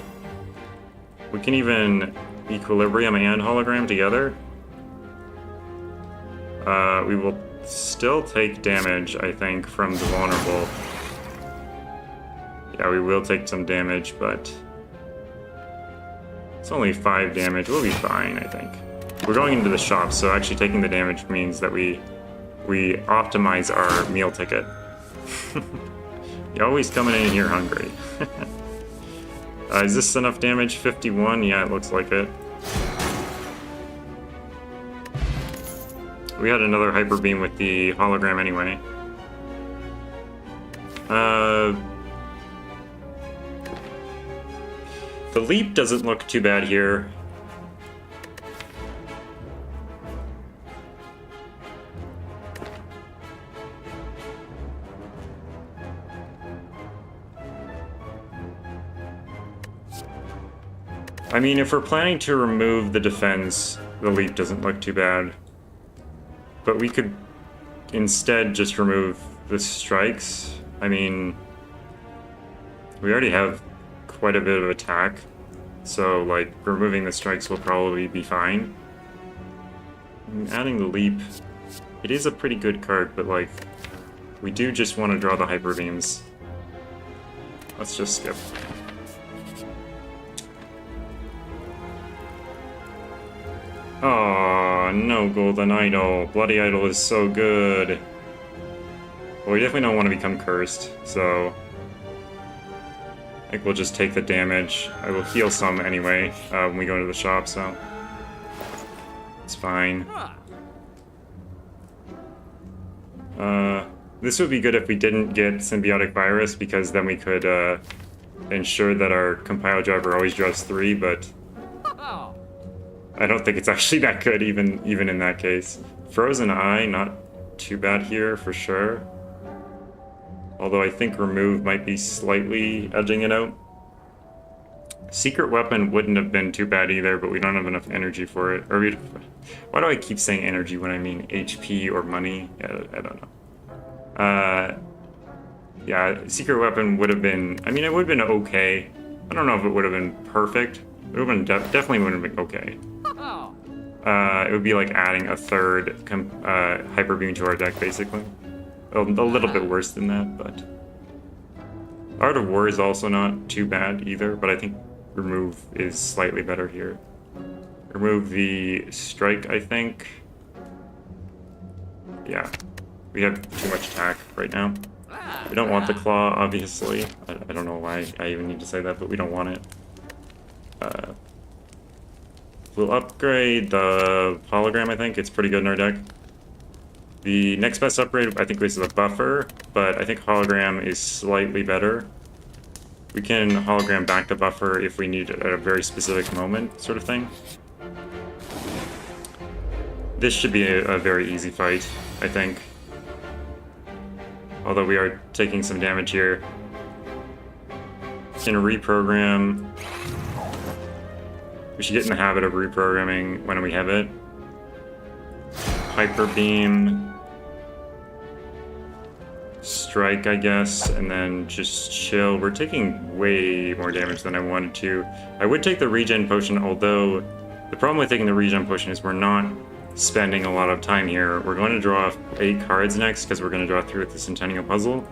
We can even equilibrium and hologram together. We will still take damage, I think, from the vulnerable. Yeah, we will take some damage, but it's only 5 damage. We'll be fine, I think. We're going into the shop, so actually taking the damage means that we optimize our meal ticket. You're always coming in here hungry. Is this enough damage? 51? Yeah, it looks like it. We had another hyper beam with the hologram anyway. The leap doesn't look too bad here. I mean, if we're planning to remove the defense, the leap doesn't look too bad. But we could instead just remove the strikes. I mean, we already have quite a bit of attack, so like removing the strikes will probably be fine. Adding the leap, it is a pretty good card, but like we do just want to draw the hyper beams. Let's just skip. Oh, no golden idol. Bloody idol is so good. Well, we definitely don't want to become cursed, so I think we'll just take the damage. I will heal some anyway when we go into the shop, so it's fine. This would be good if we didn't get symbiotic virus, because then we could ensure that our compile driver always draws 3, but I don't think it's actually that good even in that case. Frozen Eye, not too bad here for sure. Although I think remove might be slightly edging it out. Secret Weapon wouldn't have been too bad either, but we don't have enough energy for it. Why do I keep saying energy when I mean HP or money? I don't know. Yeah, Secret Weapon would have been... I mean, it would have been okay. I don't know if it would have been perfect. It would have been definitely would have been okay. It would be like adding a third Hyper Beam to our deck, basically. A little bit worse than that, but... Art of War is also not too bad either, but I think remove is slightly better here. Remove the strike, I think. Yeah, we have too much attack right now. We don't want the claw, obviously. I don't know why I even need to say that, but we don't want it. We'll upgrade the hologram, I think. It's pretty good in our deck. The next best upgrade, I think, is the buffer, but I think hologram is slightly better. We can hologram back the buffer if we need it at a very specific moment, sort of thing. This should be a very easy fight, I think. Although we are taking some damage here. Can reprogram. We should get in the habit of reprogramming when we have it. Hyper Beam. Strike, I guess, and then just chill. We're taking way more damage than I wanted to. I would take the regen potion, although the problem with taking the regen potion is we're not spending a lot of time here. We're going to draw 8 cards next because we're going to draw through with the Centennial Puzzle.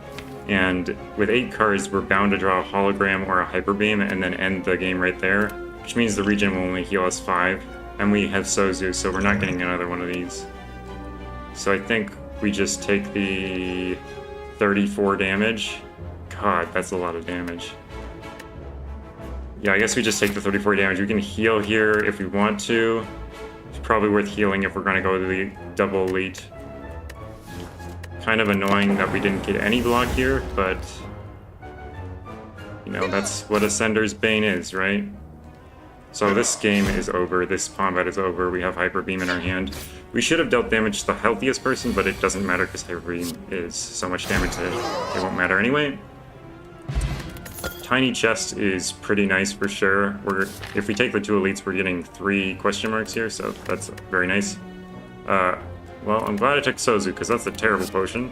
And with 8 cards, we're bound to draw a hologram or a hyper beam and then end the game right there, which means the regen will only heal us 5. And we have Sozu, so we're not getting another one of these. So I think we just take the 34 damage. God, that's a lot of damage. Yeah, I guess we just take the 34 damage. We can heal here if we want to. It's probably worth healing if we're going to go to the double elite. Kind of annoying that we didn't get any block here, but you know, that's what Ascender's Bane is, right? So this game is over, this combat is over, we have Hyper Beam in our hand. We should have dealt damage to the healthiest person, but it doesn't matter because Hyper Beam is so much damage that it won't matter anyway. Tiny Chest is pretty nice for sure. If we take the 2 elites, we're getting 3 question marks here, so that's very nice. Well, I'm glad I took Sozu, because that's a terrible potion.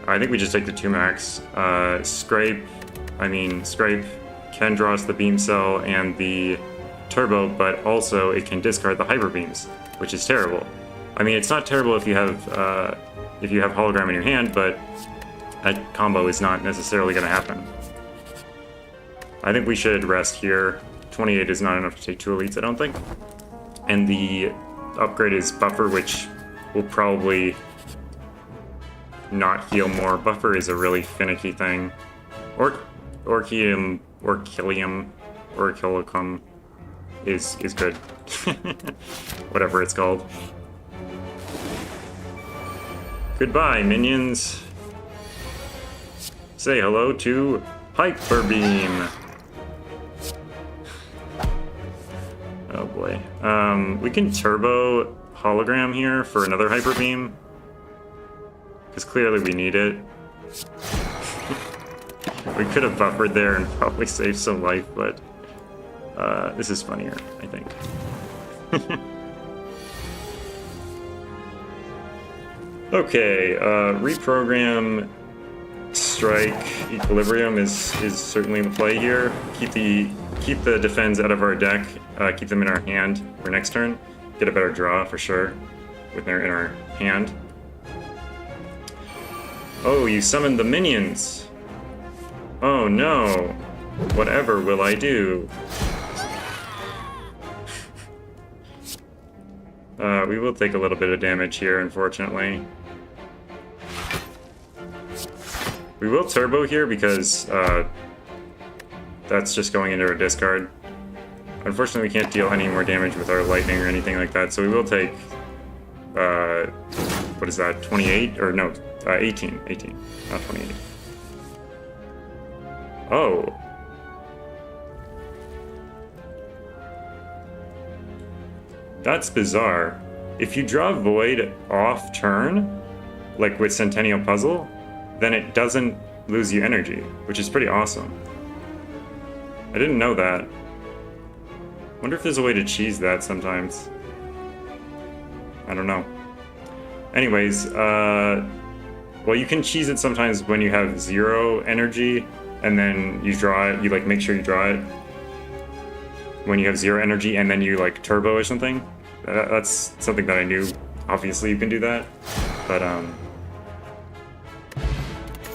I think we just take the 2 max. Scrape can draw us the Beam Cell and the Turbo, but also it can discard the Hyper Beams, which is terrible. I mean, it's not terrible if you have Hologram in your hand, but that combo is not necessarily going to happen. I think we should rest here. 28 is not enough to take 2 elites, I don't think. And the upgrade is Buffer, which will probably not heal more. Buffer is a really finicky thing. Orchium is good. Whatever it's called. Goodbye, minions. Say hello to Hyper Beam. Oh boy. We can turbo hologram here for another Hyper Beam. Because clearly we need it. We could have buffered there and probably saved some life, but this is funnier, I think. Okay, reprogram Strike Equilibrium is certainly the play here. Keep the defense out of our deck, keep them in our hand for next turn. Get a better draw for sure with their in our hand. Oh, you summoned the minions! Oh no! Whatever will I do? We will take a little bit of damage here, unfortunately. We will turbo here because that's just going into our discard. Unfortunately, we can't deal any more damage with our lightning or anything like that, so we will take, what is that, 28? Or no, 18, not 28. Oh. That's bizarre. If you draw Void off turn, like with Centennial Puzzle, then it doesn't lose you energy, which is pretty awesome. I didn't know that. Wonder if there's a way to cheese that sometimes. I don't know. Anyways, well, you can cheese it sometimes when you have 0 energy, and then you draw it, you like make sure you draw it when you have 0 energy, and then you like turbo or something. That's something that I knew. Obviously you can do that, but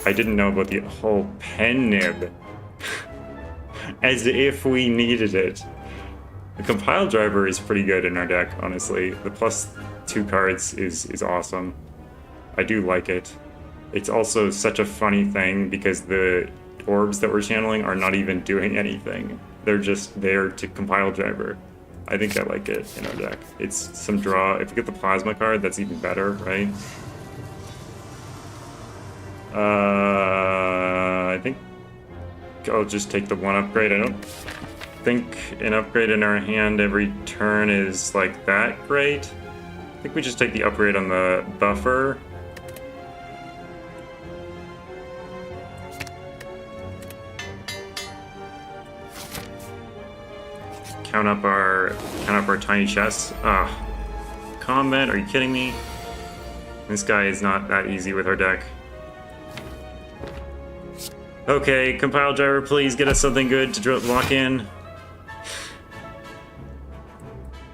I didn't know about the whole pen nib. As if we needed it. The compile driver is pretty good in our deck, honestly. The +2 cards is awesome. I do like it. It's also such a funny thing because the orbs that we're channeling are not even doing anything. They're just there to compile driver. I think I like it in our deck. It's some draw. If we get the plasma card, that's even better, right? I think I'll just take the 1 upgrade. I don't think an upgrade in our hand every turn is like that great. I think we just take the upgrade on the buffer. Count up our tiny chests. Combat? Are you kidding me? This guy is not that easy with our deck. Okay, compile driver, please get us something good to lock in.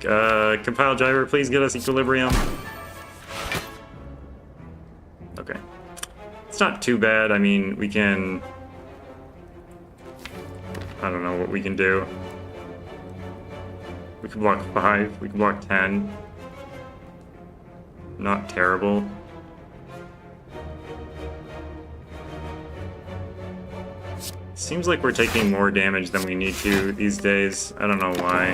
Compile driver, please get us equilibrium. Okay. It's not too bad. I mean, we can... I don't know what we can do. We can block 5, we can block 10. Not terrible. Seems like we're taking more damage than we need to these days. I don't know why.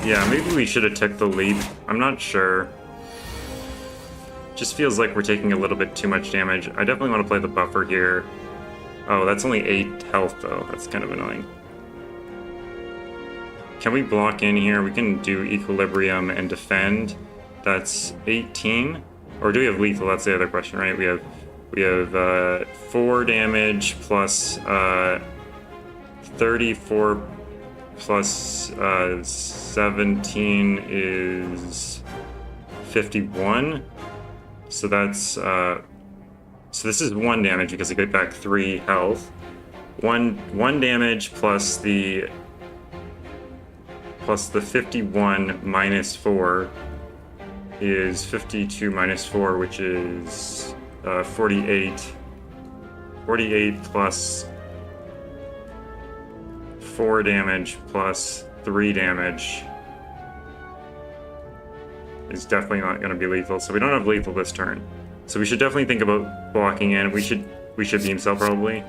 Yeah, maybe we should have took the leap. I'm not sure. Just feels like we're taking a little bit too much damage. I definitely want to play the buffer here. Oh, that's only 8 health though. That's kind of annoying. Can we block in here? We can do equilibrium and defend. That's 18. Or do we have lethal? That's the other question, right? We have 4 damage plus 34 plus 17 is 51. So that's so this is 1 damage because I get back 3 health. One damage plus the 51 minus 4 is 52 minus 4, which is 48. 48 plus 4 damage plus 3 damage is definitely not going to be lethal. So we don't have lethal this turn. So we should definitely think about blocking in. We should beam cell probably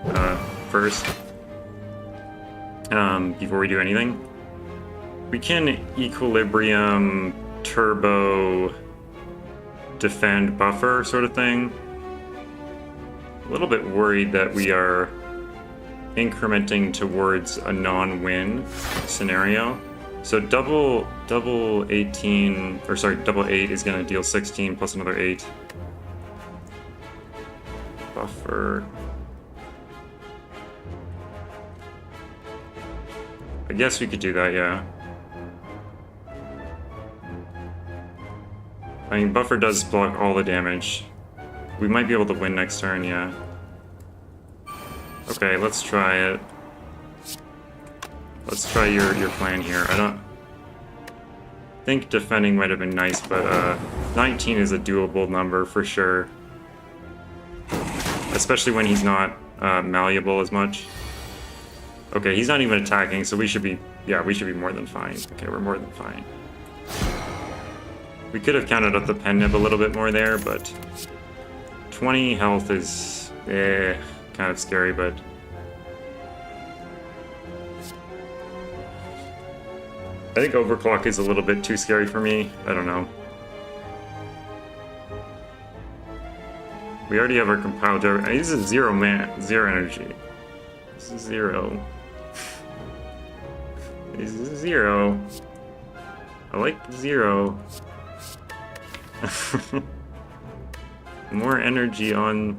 first before we do anything. We can equilibrium, turbo, defend, buffer sort of thing. A little bit worried that we are incrementing towards a non-win scenario. So double 18, or sorry, double 8 is going to deal 16 plus another 8. Buffer. I guess we could do that, yeah. I mean, buffer does block all the damage. We might be able to win next turn, yeah. Okay, let's try it. Let's try your plan here. I don't think defending might have been nice, but 19 is a doable number for sure. Especially when he's not malleable as much. Okay, he's not even attacking, so we should be more than fine. Okay, we're more than fine. We could have counted up the pen nib a little bit more there, but 20 health is kind of scary, but I think overclock is a little bit too scary for me. I don't know. We already have our compiled. This is zero energy. This is 0. This is 0. I like 0. More energy on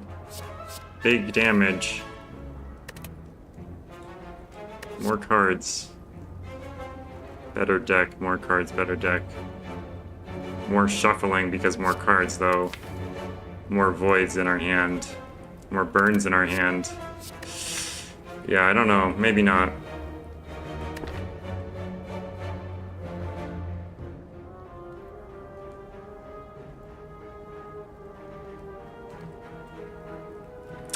big damage. More cards. Better deck, more cards, better deck. More shuffling because more cards though. More voids in our hand. More burns in our hand. Yeah, I don't know. Maybe not.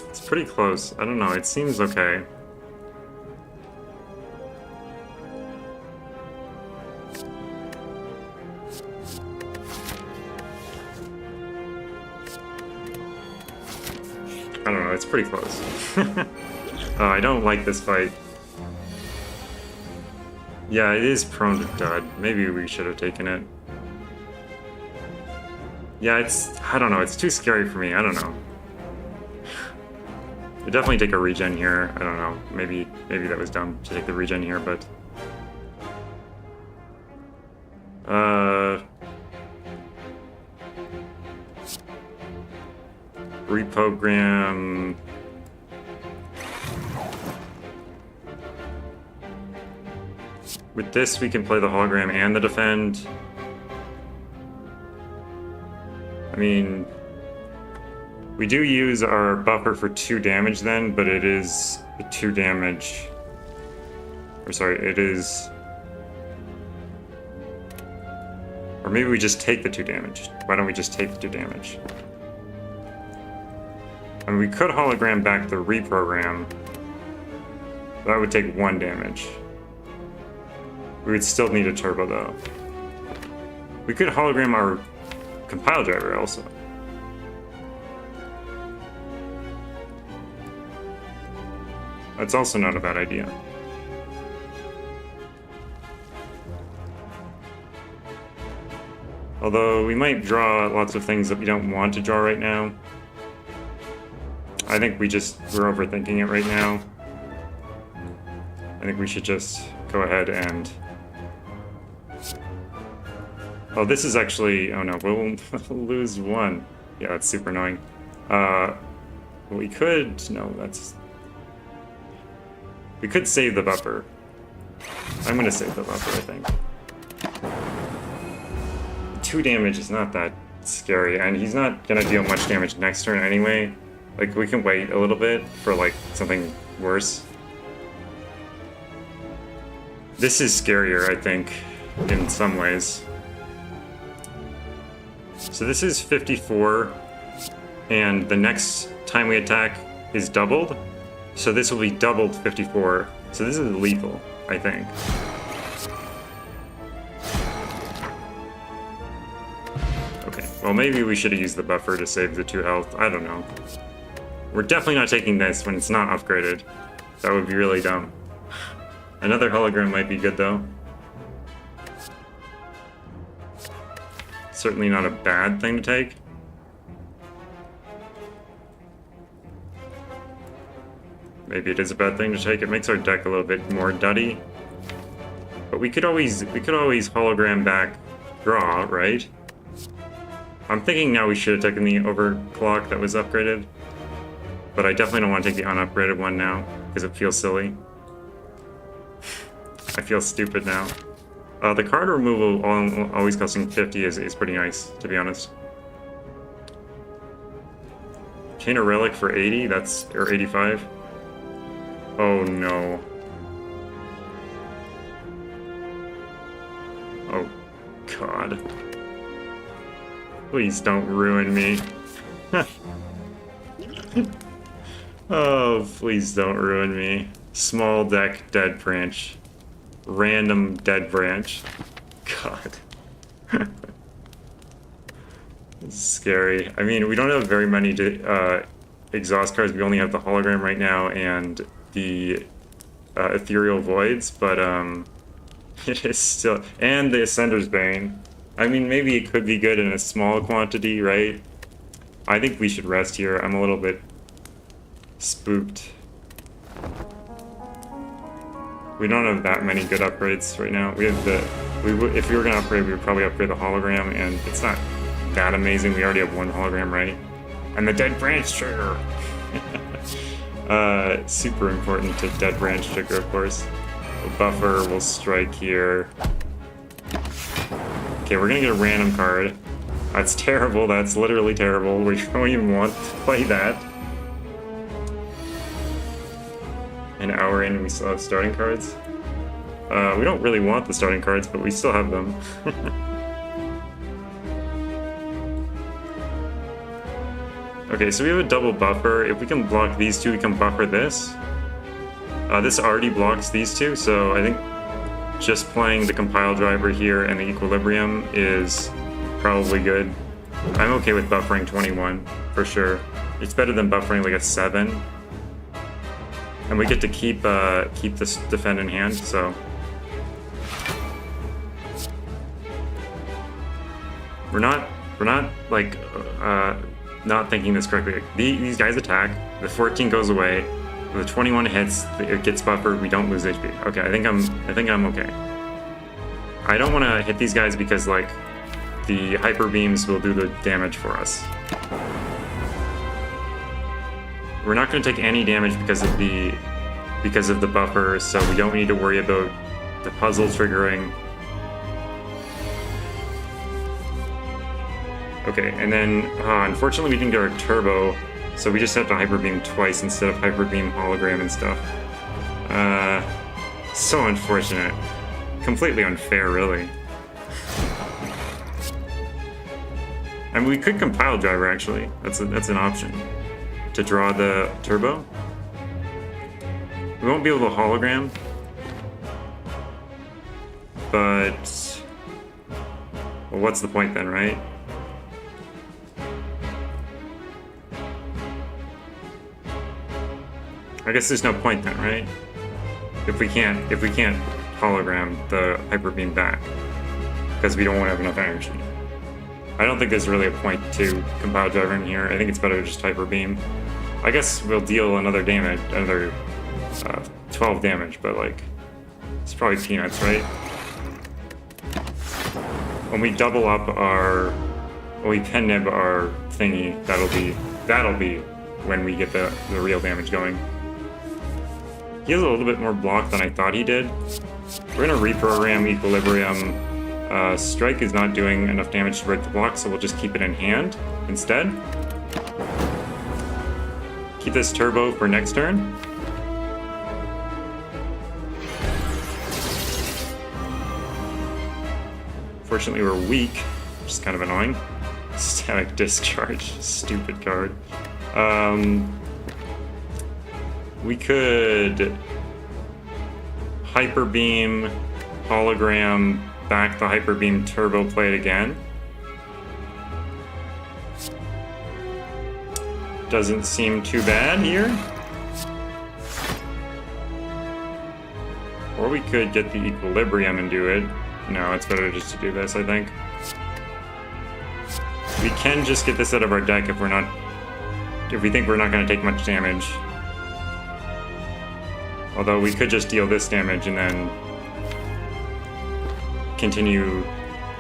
It's pretty close. I don't know. It seems okay. I don't know, it's pretty close. I don't like this fight. Yeah, it is prone to dud. Maybe we should have taken it. Yeah, I don't know, it's too scary for me, I don't know. We'll definitely take a regen here, I don't know. Maybe that was dumb to take the regen here, but... Reprogram... With this, we can play the hologram and the defend. I mean... We do use our buffer for 2 damage then, but it is 2 damage. Or sorry, it is... Or maybe we just take the 2 damage. Why don't we just take the 2 damage? I mean, we could hologram back the reprogram. That would take 1 damage. We would still need a turbo though. We could hologram our compile driver also. That's also not a bad idea. Although we might draw lots of things that we don't want to draw right now. I think we're overthinking it right now. I think we should just go ahead and... Oh, this is actually... Oh no, we'll lose one. Yeah, that's super annoying. We could... No, that's... We could save the buffer. I'm gonna save the buffer, I think. 2 damage is not that scary, and he's not gonna deal much damage next turn anyway. Like, we can wait a little bit for, like, something worse. This is scarier, I think, in some ways. So this is 54, and the next time we attack is doubled. So this will be doubled 54. So this is lethal, I think. Okay, well maybe we should have used the buffer to save the 2 health. I don't know. We're definitely not taking this when it's not upgraded. That would be really dumb. Another hologram might be good though. Certainly not a bad thing to take. Maybe it is a bad thing to take. It makes our deck a little bit more duddy. But we could always hologram back draw, right? I'm thinking now we should have taken the overclock that was upgraded. But I definitely don't want to take the unupgraded one now, because it feels silly. I feel stupid now. The card removal always costing 50 is pretty nice, to be honest. Chain a Relic for 80, or 85. Oh no. Oh god. Please don't ruin me. Oh, please don't ruin me. Small deck dead branch. Random dead branch. God. This is scary. I mean, we don't have very many exhaust cards. We only have the hologram right now and the ethereal voids, but it is still... And the Ascender's Bane. I mean, maybe it could be good in a small quantity, right? I think we should rest here. I'm a little bit spooked. We don't have that many good upgrades right now. We have the... if we were gonna upgrade, we would probably upgrade the hologram, and it's not that amazing. We already have 1 hologram, right? And the Dead Branch trigger! Super important to Dead Branch trigger, of course. The buffer will strike here. Okay, we're gonna get a random card. That's terrible, that's literally terrible. We don't even want to play that. An hour in and we still have starting cards. We don't really want the starting cards, but we still have them. Okay, so we have a double buffer. If we can block these 2, we can buffer this. This already blocks these 2, so I think just playing the compile driver here and the equilibrium is probably good. I'm okay with buffering 21, for sure. It's better than buffering like a 7. And we get to keep this defend in hand, so... We're not like, not thinking this correctly. Like, these guys attack, the 14 goes away, the 21 hits, it gets buffered, we don't lose HP. Okay, I think I'm okay. I don't want to hit these guys because, like, the hyper beams will do the damage for us. We're not going to take any damage because of the buffer, so we don't need to worry about the puzzle triggering. Okay, and then unfortunately we didn't get our turbo, so we just have to hyper beam twice instead of hyper beam hologram and stuff. So unfortunate. Completely unfair, really. And we could compile driver actually. That's an option. To draw the turbo. We won't be able to hologram. But well, what's the point then, right? I guess there's no point then, right? If we can't hologram the hyper beam back because we don't want to have enough energy. I don't think there's really a point to compile driver in here. I think it's better to just hyper beam. I guess we'll deal another damage, another 12 damage, but like it's probably peanuts, right? When we double up when we pen nib our thingy, that'll be when we get the real damage going. He has a little bit more block than I thought he did. We're gonna reprogram Equilibrium. Strike is not doing enough damage to break the block, so we'll just keep it in hand instead. Keep this turbo for next turn. Fortunately, we're weak, which is kind of annoying. Static Discharge, stupid card. We could Hyper Beam, Hologram, back the Hyper Beam, Turbo play it again. Doesn't seem too bad here. Or we could get the Equilibrium and do it. No, it's better just to do this, I think. We can just get this out of our deck if we think we're not going to take much damage. Although we could just deal this damage and then continue.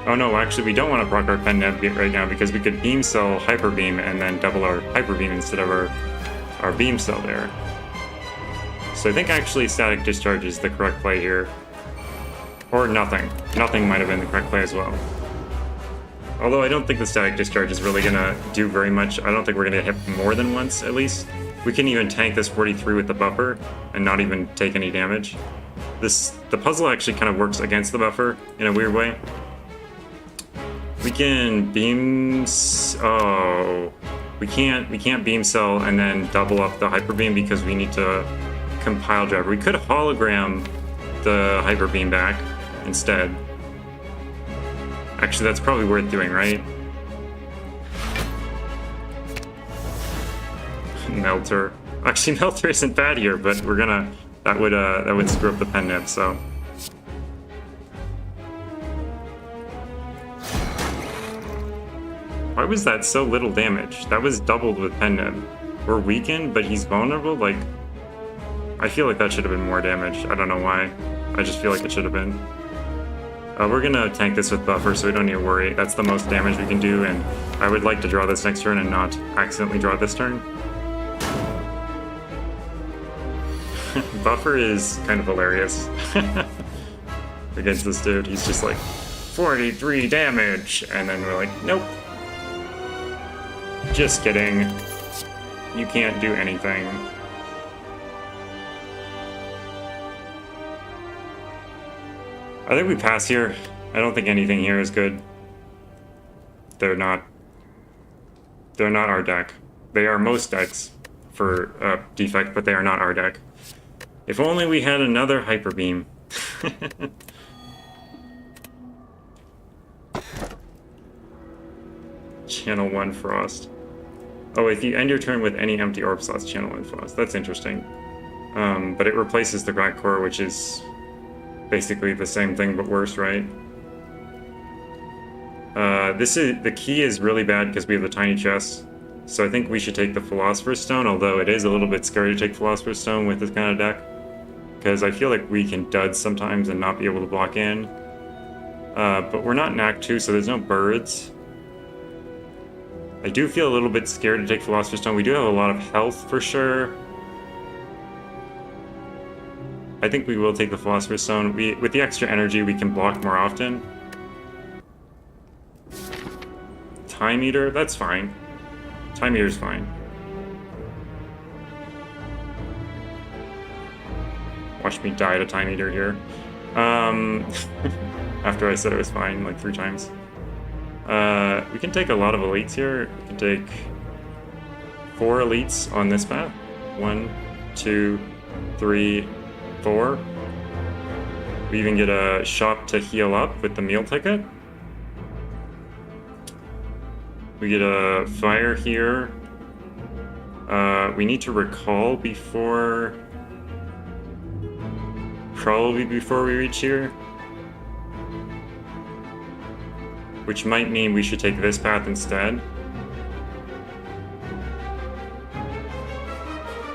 Oh no, actually we don't want to proc our pen nib right now because we could beam cell hyper beam and then double our hyper beam instead of our beam cell there. So I think actually Static Discharge is the correct play here. Or nothing. Nothing might have been the correct play as well. Although I don't think the Static Discharge is really gonna do very much. I don't think we're gonna hit more than once, at least. We can even tank this 43 with the buffer and not even take any damage. The puzzle actually kind of works against the buffer in a weird way. We can we can't beam cell and then double up the hyper beam because we need to compile driver. We could hologram the hyper beam back instead. Actually, that's probably worth doing, right? Melter. Actually, Melter isn't bad here, but we're gonna that would screw up the pen nib, so. Why was that so little damage? That was doubled with pen nib. We're weakened, but he's vulnerable. Like, I feel like that should have been more damage. I don't know why. I just feel like it should have been. We're gonna tank this with buffer, so we don't need to worry. That's the most damage we can do, and I would like to draw this next turn and not accidentally draw this turn. Buffer is kind of hilarious against this dude. He's just like, 43 damage, and then we're like, nope. Just kidding. You can't do anything. I think we pass here. I don't think anything here is good. They're not our deck. They are most decks for defect, but they are not our deck. If only we had another Hyper Beam. Channel 1 Frost. Oh, if you end your turn with any empty orb slots, channel 1 Frost. That's interesting. But it replaces the Crack Core, which is basically the same thing but worse, right? The key is really bad because we have the tiny chest. So I think we should take the Philosopher's Stone, although it is a little bit scary to take Philosopher's Stone with this kind of deck. Because I feel like we can dud sometimes and not be able to block in. But we're not Knack 2, so there's no birds. I do feel a little bit scared to take Philosopher's Stone. We do have a lot of health for sure. I think we will take the Philosopher's Stone. With the extra energy, we can block more often. Time Eater, that's fine. Time Eater's fine. Watch me die to Time Eater here. After I said it was fine like 3 times. We can take a lot of elites here. We can take 4 elites on this map. 1, 2, 3, 4. We even get a shop to heal up with the meal ticket. We get a fire here. We need to recall before... Probably before we reach here. Which might mean we should take this path instead.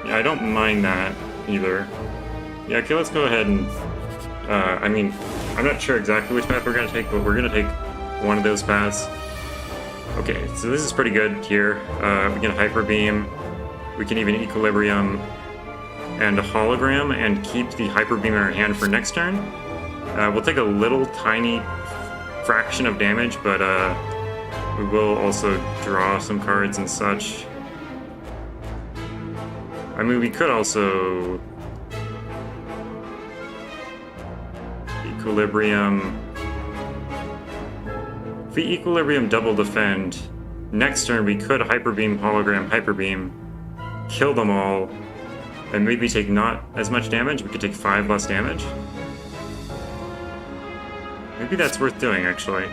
Yeah, I don't mind that either. Yeah, okay, let's go ahead and... I mean, I'm not sure exactly which path we're going to take, but we're going to take one of those paths. Okay, so this is pretty good here. We can Hyper Beam. We can even Equilibrium and a Hologram and keep the Hyper Beam in our hand for next turn. We'll take a little tiny fraction of damage, but we will also draw some cards and such. I mean, we could also Equilibrium. If we Equilibrium double defend, next turn we could Hyper Beam, Hologram, Hyper Beam, kill them all, and maybe take not as much damage. We could take 5 less damage. Maybe that's worth doing, actually.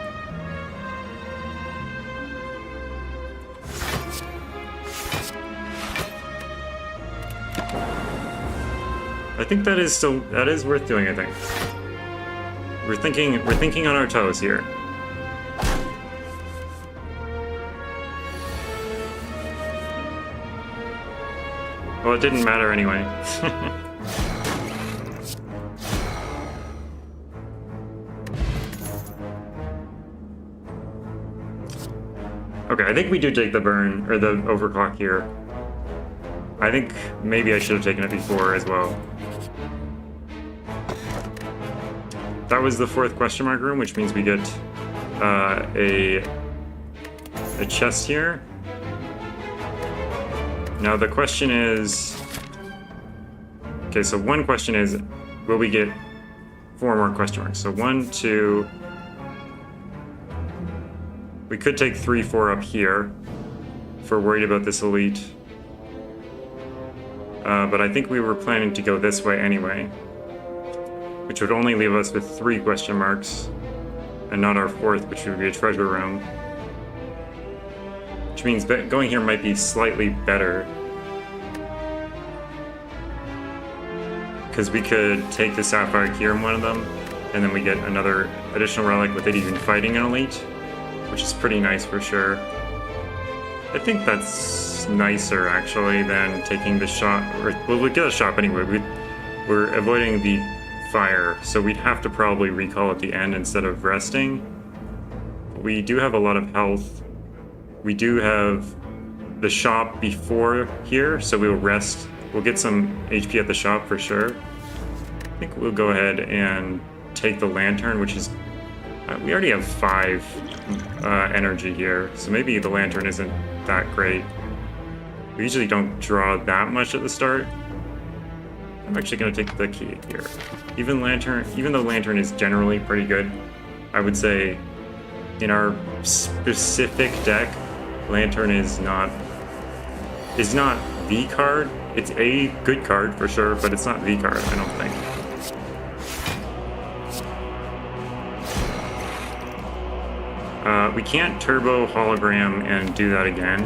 I think that is worth doing, I think. We're thinking on our toes here. Well, it didn't matter anyway. Okay, I think we do take the burn, or the overclock here. I think maybe I should have taken it before as well. That was the 4th question mark room, which means we get a chest here. Now the question is... Okay, so one question is, will we get 4 more question marks? So 1, 2... We could take 3, 4 up here if we're worried about this elite. But I think we were planning to go this way anyway, which would only leave us with 3 question marks and not our 4th, which would be a treasure room. Which means going here might be slightly better, because we could take the Sapphire Key in one of them, and then we get another additional relic with it even fighting an elite, which is pretty nice for sure. I think that's nicer, actually, than taking the shot. Well, we'll get a shot anyway. We're avoiding the fire, so we'd have to probably recall at the end instead of resting. We do have a lot of health. We do have the shop before here, so we'll rest. We'll get some HP at the shop for sure. I think we'll go ahead and take the lantern, which is... we already have 5 energy here, so maybe the lantern isn't that great. We usually don't draw that much at the start. I'm actually going to take the key here. Even though lantern is generally pretty good, I would say in our specific deck, lantern is not the card. It's a good card for sure, but it's not the card, I don't think. We can't turbo hologram and do that again,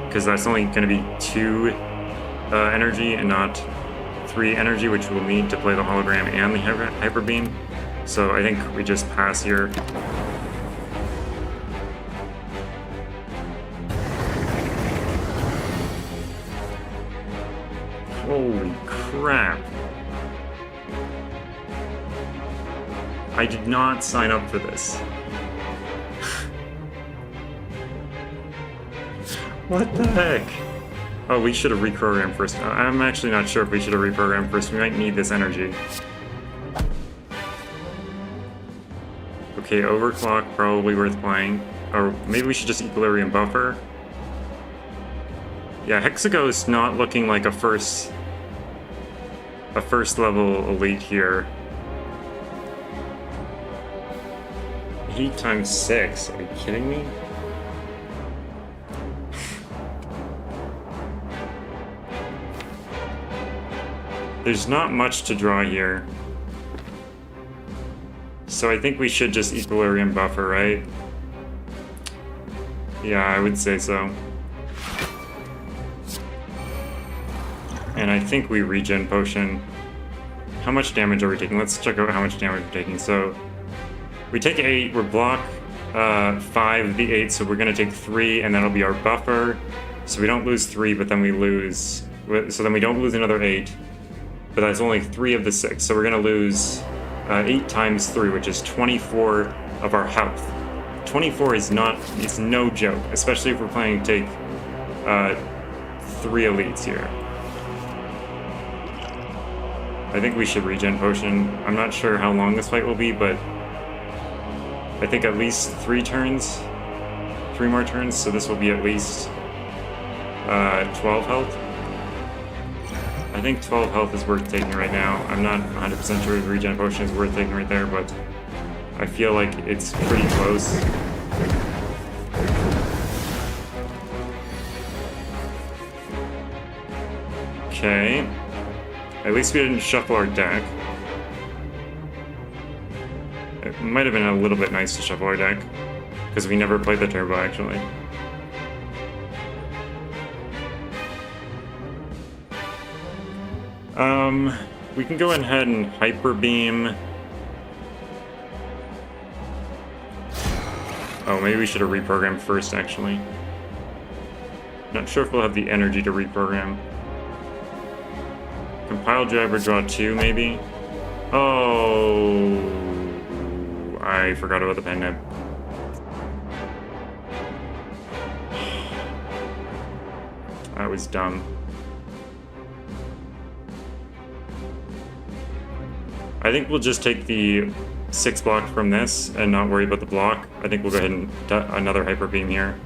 because that's only going to be 2 energy and not 3 energy, which we'll need to play the hologram and the hyper beam. So I think we just pass here. Holy crap. I did not sign up for this. What the heck? Oh, we should have reprogrammed first. I'm actually not sure if we should have reprogrammed first. We might need this energy. Okay, overclock, probably worth playing. Or maybe we should just Equilibrium buffer. Yeah, Hexago is not looking like a first level elite here. Heat times 6. Are you kidding me? There's not much to draw here. So I think we should just Equilibrium buffer, right? Yeah, I would say so. And I think we regen potion. How much damage are we taking? Let's check out how much damage we're taking. So we take 8, we're block 5, the 8, so we're gonna take 3, and that'll be our buffer. So we don't lose 3, but then we lose, so then we don't lose another 8, but that's only 3 of the 6. So we're gonna lose 8 times 3, which is 24 of our health. 24 is it's no joke, especially if we're planning to take 3 elites here. I think we should regen potion. I'm not sure how long this fight will be, but I think at least 3 turns. 3 more turns, so this will be at least 12 health. I think 12 health is worth taking right now. I'm not 100% sure the regen potion is worth taking right there, but I feel like it's pretty close. Okay. At least we didn't shuffle our deck. It might have been a little bit nice to shuffle our deck, because we never played the turbo, actually. We can go ahead and Hyper Beam. Oh, maybe we should have reprogrammed first, actually. Not sure if we'll have the energy to reprogram. Compile driver, draw 2, maybe? Oh, I forgot about the pen nib. That was dumb. I think we'll just take the 6 block from this and not worry about the block. I think we'll go ahead and another Hyper Beam here.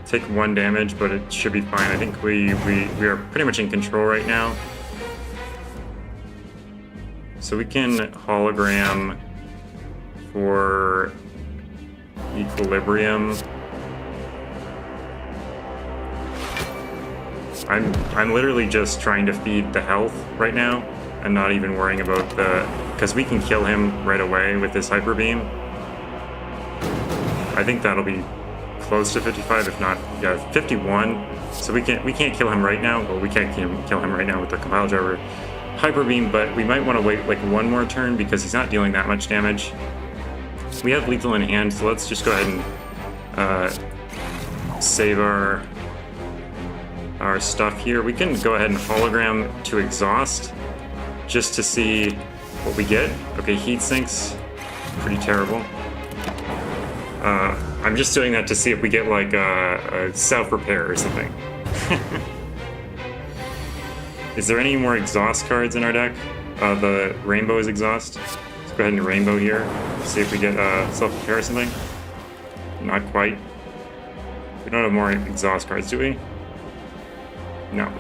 Take 1 damage, but it should be fine. I think we are pretty much in control right now. So we can hologram for equilibrium. I'm literally just trying to feed the health right now and not even worrying about because we can kill him right away with this Hyper Beam. I think that'll be close to 55, if not, yeah, 51. So we can't kill him right now. Well, we can't kill him right now with the Compile Driver Hyper Beam, but we might want to wait like 1 more turn because he's not dealing that much damage. We have lethal in hand, so let's just go ahead and save our stuff here. We can go ahead and hologram to exhaust just to see what we get. Okay, heat sinks, pretty terrible. I'm just doing that to see if we get like a self-repair or something. Is there any more exhaust cards in our deck? The rainbow is exhaust. Let's go ahead and rainbow here. See if we get self-repair or something. Not quite. We don't have more exhaust cards, do we? No.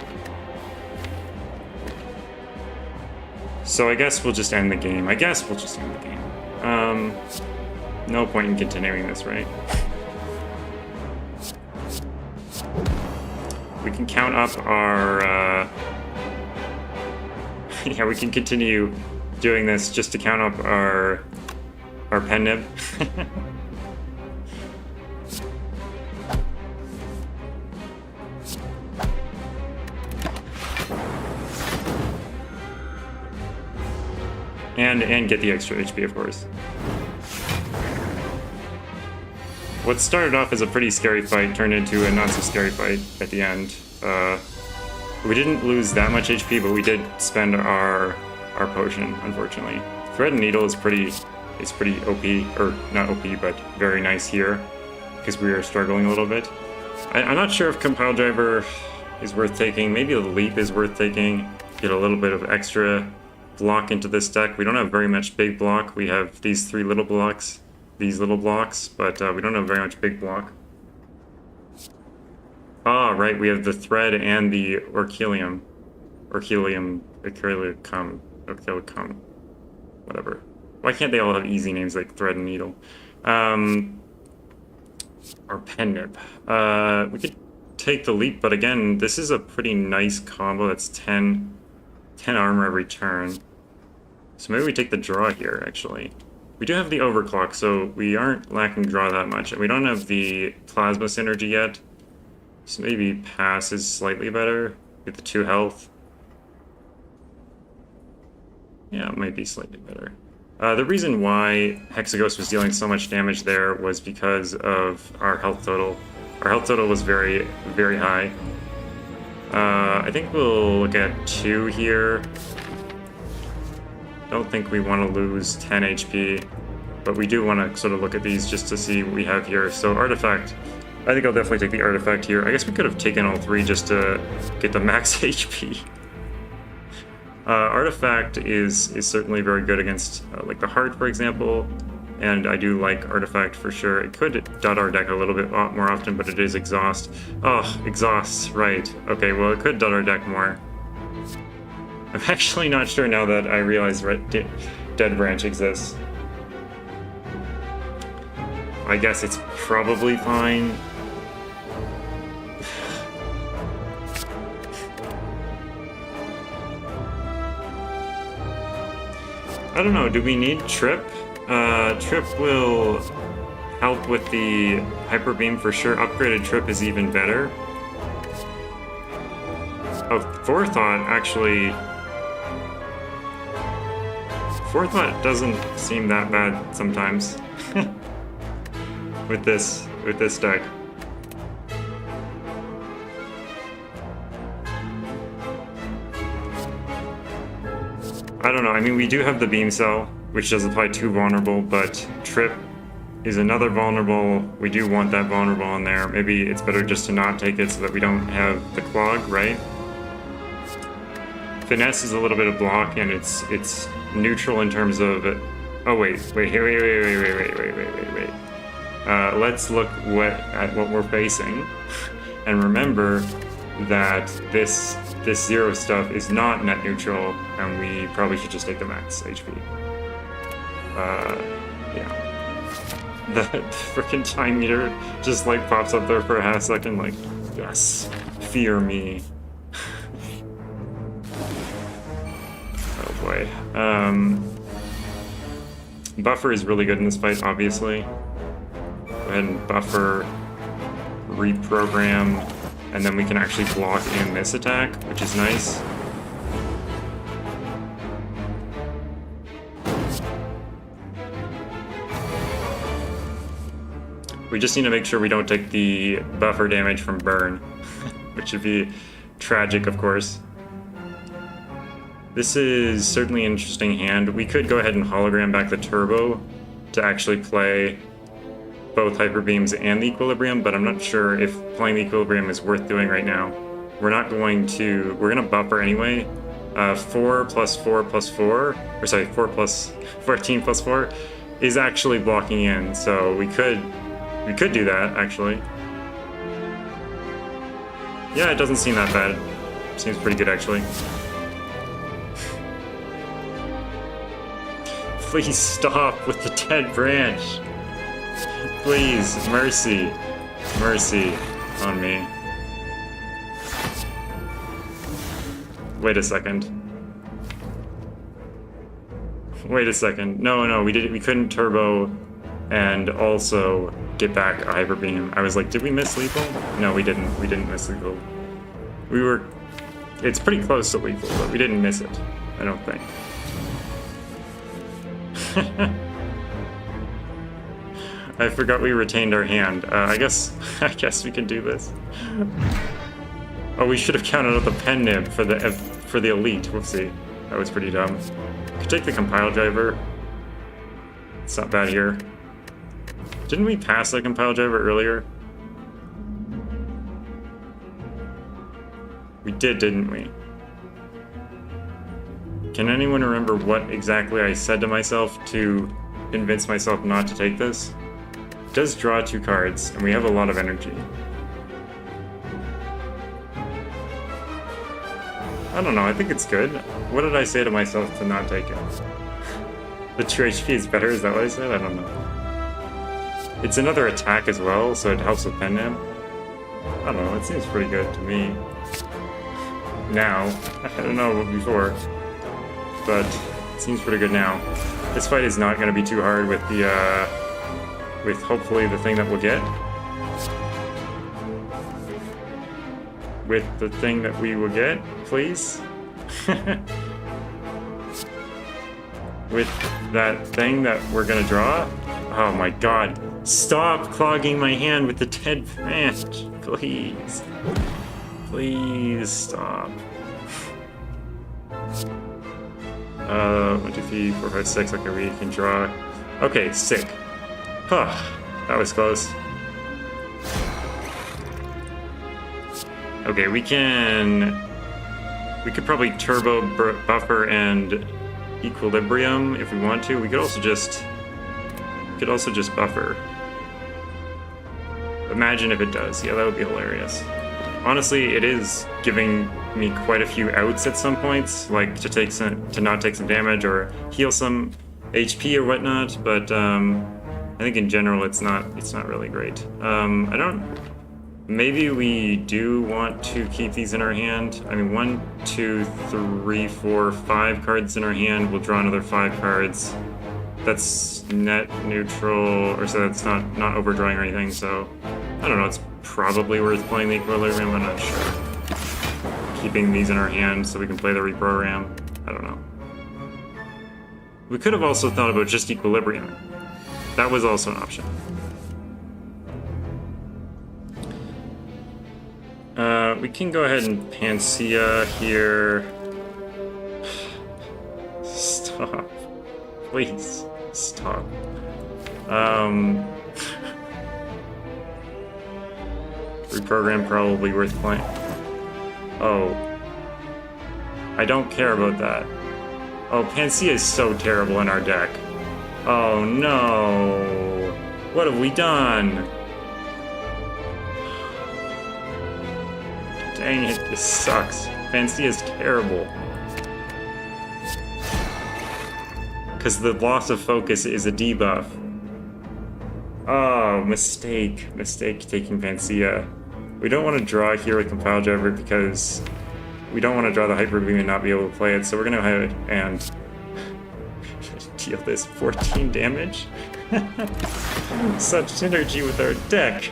So I guess we'll just end the game. No point in continuing this, right? We can count up our... yeah, we can continue doing this just to count up our pen nib. and get the extra HP, of course. What started off as a pretty scary fight turned into a not-so-scary fight at the end. We didn't lose that much HP, but we did spend our potion, unfortunately. Thread and Needle is pretty OP, or not OP, but very nice here, because we are struggling a little bit. I'm not sure if Compile Driver is worth taking. Maybe the Leap is worth taking. Get a little bit of extra block into this deck. We don't have very much big block. We have these 3 little blocks. These little blocks, but we don't have very much big block. Ah, right, we have the Thread and the Orchelium. Orchelium, whatever. Why can't they all have easy names like Thread and Needle? Or Pen Nib. We could take the Leap, but again, this is a pretty nice combo. That's 10 armor every turn. So maybe we take the draw here, actually. We do have the overclock, so we aren't lacking draw that much. And we don't have the plasma synergy yet. So maybe pass is slightly better with the 2 health. Yeah, it might be slightly better. The reason why Hexaghost was dealing so much damage there was because of our health total. Our health total was very, very high. I think we'll look at 2 here. Don't think we want to lose 10 HP, but we do want to sort of look at these just to see what we have here. So Artifact, I think I'll definitely take the Artifact here. I guess we could have taken all 3 just to get the max HP. Artifact is certainly very good against like the Heart, for example, and I do like Artifact for sure. It could dot our deck a little bit more often, but it is Exhaust. Oh, Exhaust, right. Okay, well, it could dot our deck more. I'm actually not sure now that I realize Dead Branch exists. I guess it's probably fine. I don't know, do we need Trip? Trip will help with the Hyper Beam for sure. Upgraded Trip is even better. Oh, Forethought actually... Forethought doesn't seem that bad sometimes. with this deck. I don't know, I mean, we do have the Beam Cell, which does apply 2 vulnerable, but Trip is another vulnerable. We do want that vulnerable in there. Maybe it's better just to not take it so that we don't have the Clog, right? Finesse is a little bit of block, and it's neutral in terms of... Oh, wait. Let's look at what we're facing, and remember that this 0 stuff is not net neutral, and we probably should just take the max HP. Yeah. The freaking time meter just like pops up there for a half second, like, yes, fear me. Oh boy. Buffer is really good in this fight, obviously. Go ahead and buffer, reprogram, and then we can actually block in this attack, which is nice. We just need to make sure we don't take the buffer damage from burn, which would be tragic, of course. This is certainly an interesting hand. We could go ahead and hologram back the turbo to actually play both Hyper Beams and the Equilibrium, but I'm not sure if playing the Equilibrium is worth doing right now. We're gonna buffer anyway. 4 plus 4 plus 4, or sorry, 4 plus 14 plus 4 is actually blocking in, so we could do that, actually. Yeah, it doesn't seem that bad. Seems pretty good, actually. Please stop with the Dead Branch. Please, mercy. Mercy on me. Wait a second. Wait a second. No, we couldn't turbo and also get back a Hyper Beam. I was like, did we miss lethal? No, we didn't. We didn't miss lethal. It's pretty close to lethal, but we didn't miss it, I don't think. I forgot we retained our hand. I guess we can do this. Oh, we should have counted out the pen nib for the elite. Whoopsie, that was pretty dumb. Could take the compile driver. It's not bad here. Didn't we pass the compile driver earlier? We did, didn't we? Can anyone remember what exactly I said to myself to convince myself not to take this? It does draw 2 cards, and we have a lot of energy. I don't know, I think it's good. What did I say to myself to not take it? The 2 HP is better, is that what I said? I don't know. It's another attack as well, so it helps with pen nib. I don't know, it seems pretty good to me. Now. I don't know before. But Seems pretty good now. This fight is not going to be too hard with the, with hopefully the thing that we'll get. With the thing that we will get, please. With that thing that we're going to draw. Oh my god. Stop clogging my hand with the dead branch. Please. Please stop. 1, 2, 3, 4, 5, 6. Okay, we can draw. Okay, sick. Huh. That was close. Okay, we could probably turbo buffer and equilibrium if we want to. We could also just buffer. Imagine if it does. Yeah, that would be hilarious. Honestly, it is giving me quite a few outs at some points, like to not take some damage or heal some HP or whatnot. But I think in general, it's not really great. Maybe we do want to keep these in our hand. I mean, 1, 2, 3, 4, 5 cards in our hand. We'll draw another 5 cards. That's net neutral, or so that's not overdrawing or anything. So I don't know. It's probably worth playing the equilibrium. I'm not sure. Keeping these in our hand so we can play the reprogram. I don't know. We could have also thought about just equilibrium. That was also an option. We can go ahead and Panacea here. Stop. Please, stop. Reprogram probably worth playing. Oh. I don't care about that. Oh, Panacea is so terrible in our deck. Oh no. What have we done? Dang it, this sucks. Panacea is terrible. Because the loss of focus is a debuff. Oh, mistake. Mistake taking Panacea. We don't want to draw here with Compile Driver because we don't want to draw the Hyper Beam and not be able to play it, so we're going to go ahead and deal this 14 damage. Such synergy with our deck.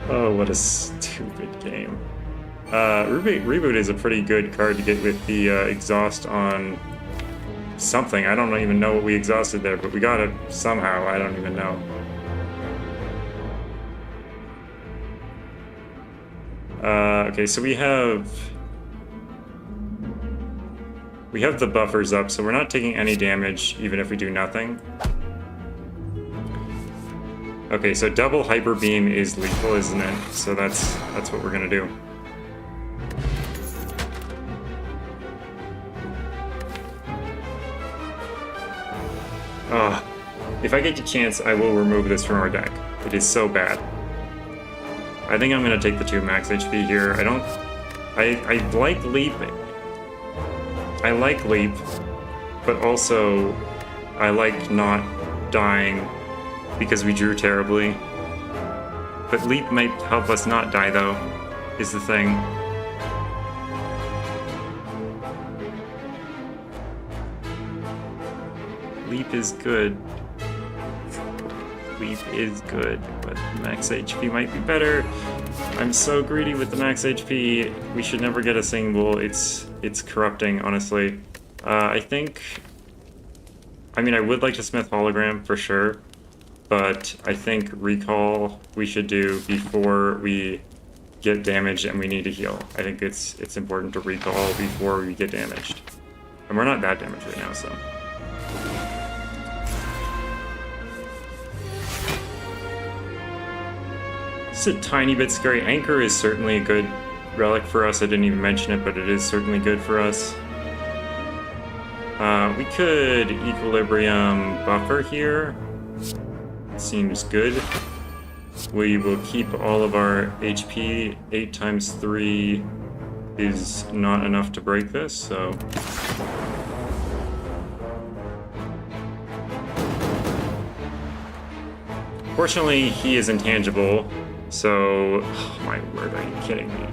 Oh, what a stupid game. Reboot is a pretty good card to get with the exhaust on something. I don't even know what we exhausted there, but we got it somehow. I don't even know. Okay, so we have the buffers up, so we're not taking any damage even if we do nothing. Okay, so double Hyper Beam is lethal, isn't it? So that's what we're gonna do. If I get the chance, I will remove this from our deck. It is so bad. I think I'm gonna take the 2 max HP here. I like Leap. I like Leap, but also I like not dying because we drew terribly. But Leap might help us not die though, is the thing. Leap is good. Leap is good, but max HP might be better. I'm so greedy with the max HP. We should never get a single. It's corrupting, honestly. I mean, I would like to Smith Hologram for sure, but I think Recall we should do before we get damaged and we need to heal. I think it's important to Recall before we get damaged. And we're not that damaged right now, so. It's a tiny bit scary. Anchor is certainly a good relic for us. I didn't even mention it, but it is certainly good for us. We could Equilibrium Buffer here. Seems good. We will keep all of our HP. 8 times 3 is not enough to break this, so... Fortunately, he is intangible, so... Oh my word, are you kidding me?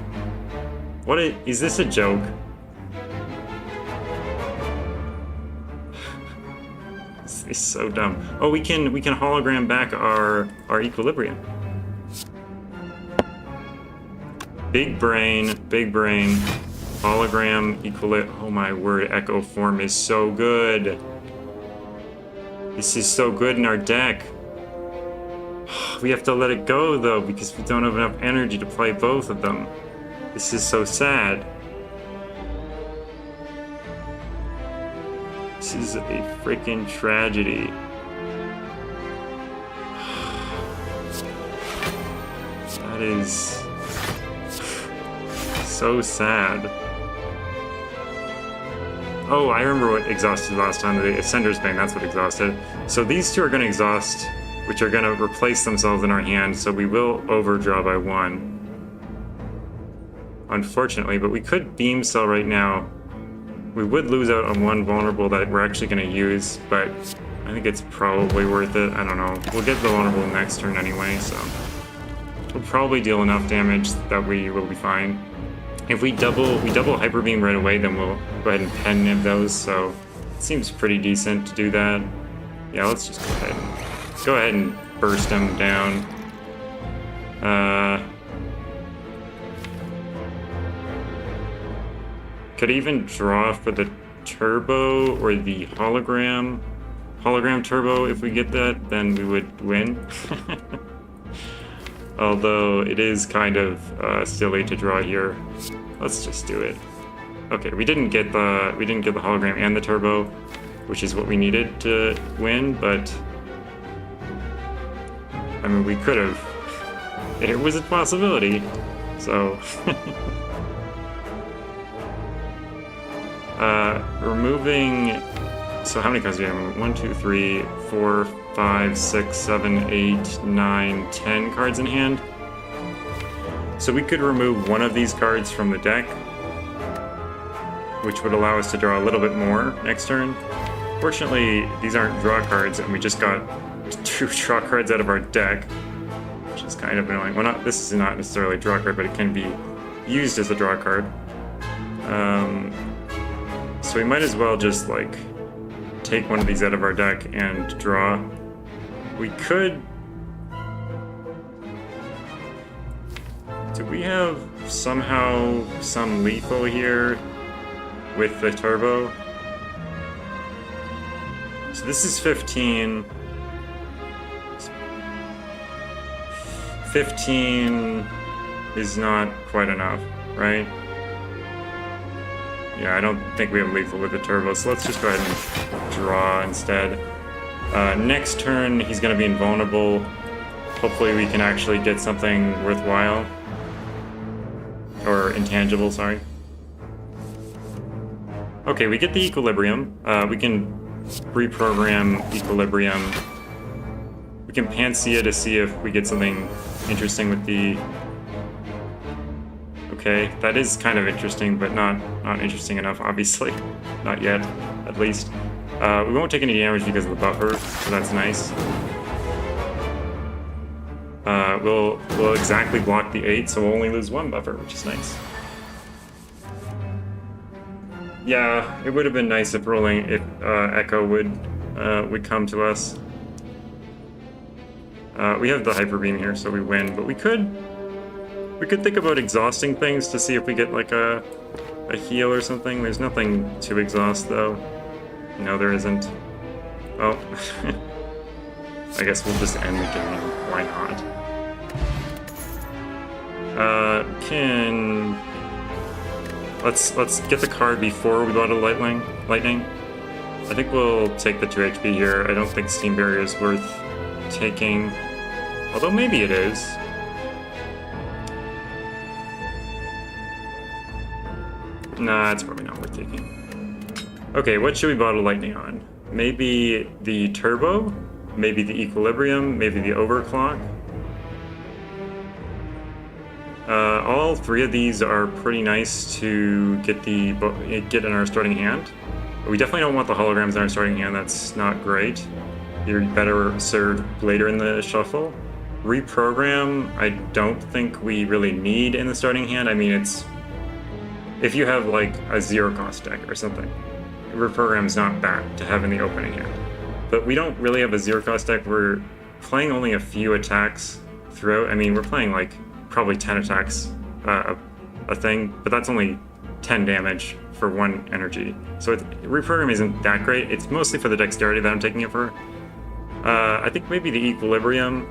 Is this a joke? It's so dumb. Oh, we can hologram back our equilibrium. Big brain, hologram equilibrium. Oh my word, echo form is so good. This is so good in our deck. We have to let it go though because we don't have enough energy to play both of them. This is so sad. This is a freaking tragedy. That is so sad. Oh, I remember what exhausted last time. The Ascender's Bane, that's what exhausted. So these two are going to exhaust, which are going to replace themselves in our hand, so we will overdraw by 1. Unfortunately, but we could Beam Cell right now. We would lose out on 1 vulnerable that we're actually going to use, but I think it's probably worth it. I don't know. We'll get the vulnerable next turn anyway, so we'll probably deal enough damage that we will be fine. If we double Hyper Beam right away, then we'll go ahead and pen nib those, so it seems pretty decent to do that. Yeah, let's just go ahead and burst them down. Could even draw for the turbo or the hologram turbo. If we get that, then we would win. Although it is kind of silly to draw here. Let's just do it. Okay, we didn't get the hologram and the turbo, which is what we needed to win, but I mean we could have. It was a possibility. So removing. So how many cards do we have? 1, 2, 3, 4, 5, 6, 7, 8, 9, 10 cards in hand. So we could remove one of these cards from the deck, which would allow us to draw a little bit more next turn. Fortunately, these aren't draw cards, and we just got 2 draw cards out of our deck, which is kind of annoying. Well, this is not necessarily a draw card, but it can be used as a draw card. So we might as well just, like, take one of these out of our deck and draw. We could... Do we have somehow some lethal here with the turbo? So this is 15. 15 is not quite enough, right? Yeah, I don't think we have lethal with the turbo, so let's just go ahead and draw instead. Next turn, he's going to be invulnerable. Hopefully we can actually get something worthwhile. Or intangible, sorry. Okay, we get the equilibrium. We can reprogram equilibrium. We can Panacea to see if we get something interesting with the... Okay, that is kind of interesting, but not interesting enough, obviously. Not yet, at least. We won't take any damage because of the buffer, so that's nice. We'll exactly block the 8, so we'll only lose 1 buffer, which is nice. Yeah, it would have been nice if Echo would come to us. We have the Hyper Beam here, so we win, but we could think about exhausting things to see if we get like a heal or something. There's nothing to exhaust though. No, there isn't. Oh. I guess we'll just end the game. Why not? Let's get the card before we go to Lightning. I think we'll take the 2 HP here. I don't think Steam Barrier is worth taking. Although maybe it is. Nah, it's probably not worth taking. Okay, what should we bottle Lightning on? Maybe the Turbo? Maybe the Equilibrium? Maybe the Overclock? All 3 of these are pretty nice to get in our starting hand. But we definitely don't want the holograms in our starting hand. That's not great. You're better served later in the shuffle. Reprogram, I don't think we really need in the starting hand. I mean, it's... If you have like a 0-cost deck or something, reprogram's not bad to have in the opening hand. but we don't really have a zero cost deck. We're playing only a few attacks throughout. I mean, we're playing like probably 10 attacks a thing, but that's only 10 damage for 1 energy. So reprogram isn't that great. It's mostly for the dexterity that I'm taking it for. I think maybe the equilibrium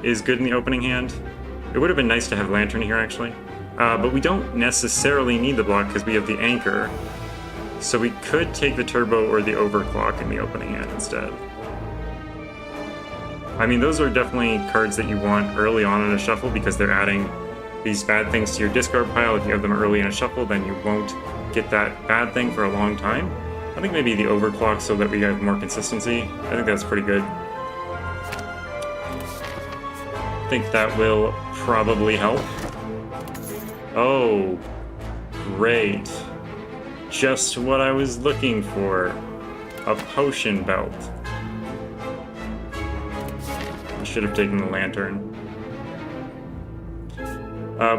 is good in the opening hand. It would have been nice to have Lantern here, actually. But we don't necessarily need the block because we have the anchor. So we could take the turbo or the overclock in the opening hand instead. I mean, those are definitely cards that you want early on in a shuffle because they're adding these bad things to your discard pile. If you have them early in a shuffle, then you won't get that bad thing for a long time. I think maybe the overclock so that we have more consistency. I think that's pretty good. I think that will probably help. Oh, great. Just what I was looking for. A potion belt. I should have taken the lantern.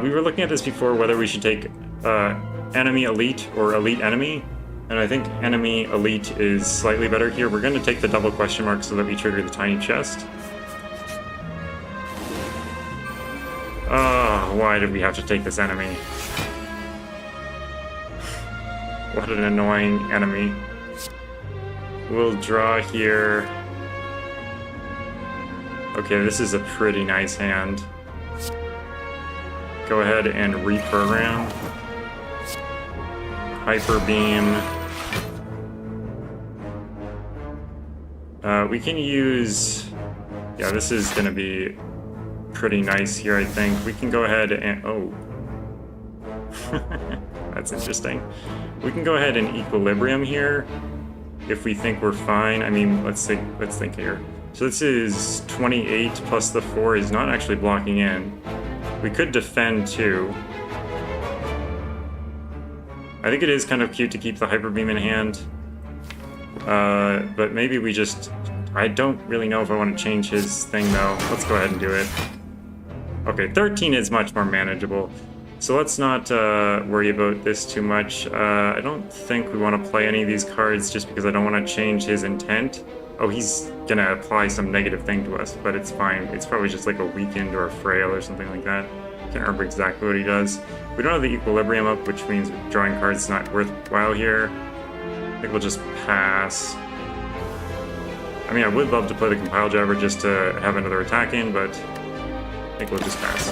We were looking at this before, whether we should take enemy elite or elite enemy. And I think enemy elite is slightly better here. We're going to take the double question mark so that we trigger the tiny chest. Oh, why did we have to take this enemy? What an annoying enemy. We'll draw here. Okay, this is a pretty nice hand. Go ahead and reprogram. Hyper Beam. We can use... Yeah, this is going to be pretty nice here, I think. We can go ahead and... Oh. That's interesting. We can go ahead and equilibrium here if we think we're fine. I mean, let's think here. So this is 28 plus the 4 is not actually blocking in. We could defend too. I think it is kind of cute to keep the Hyper Beam in hand. But maybe we just... I don't really know if I want to change his thing though. Let's go ahead and do it. Okay, 13 is much more manageable. So let's not worry about this too much. I don't think we want to play any of these cards just because I don't want to change his intent. Oh, he's gonna apply some negative thing to us, but it's fine. It's probably just like a weakened or a frail or something like that. Can't remember exactly what he does. We don't have the equilibrium up, which means drawing cards is not worthwhile here. I think we'll just pass. I mean, I would love to play the Compile Jabber just to have another attack in, but I think we'll just pass.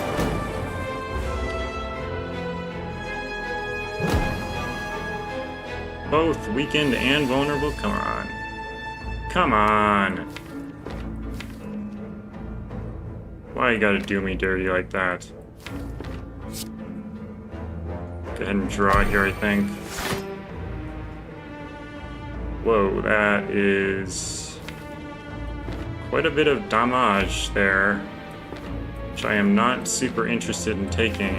Both weakened and vulnerable? Come on. Come on! Why you gotta do me dirty like that? Go ahead and draw here, I think. Whoa, that is quite a bit of damage there, which I am not super interested in taking.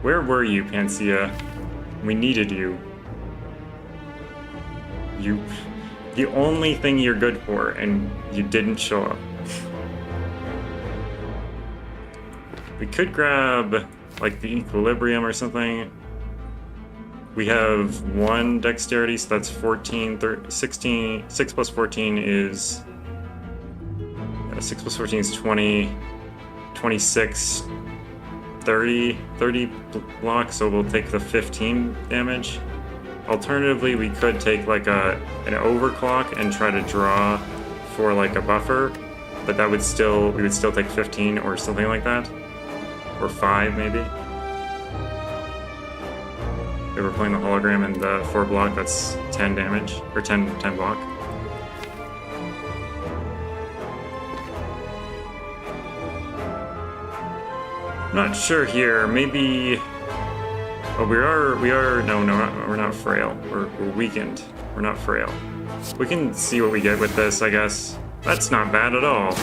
Where were you, Panacea? We needed you. The only thing you're good for, and you didn't show up. We could grab, like, the equilibrium or something. We have 1 dexterity, so that's 14, 16, 6 plus 14 is... 6 plus 14 is 20, 26, 30 block, so we'll take the 15 damage. Alternatively, we could take like an overclock and try to draw for like a buffer, but that would still, we would still take 15 or something like that, or 5 maybe. If we're playing the hologram and the 4 block, that's 10 damage, or 10 block. Not sure here, maybe... Oh, no, we're not frail. We're weakened. We're not frail. We can see what we get with this, I guess. That's not bad at all.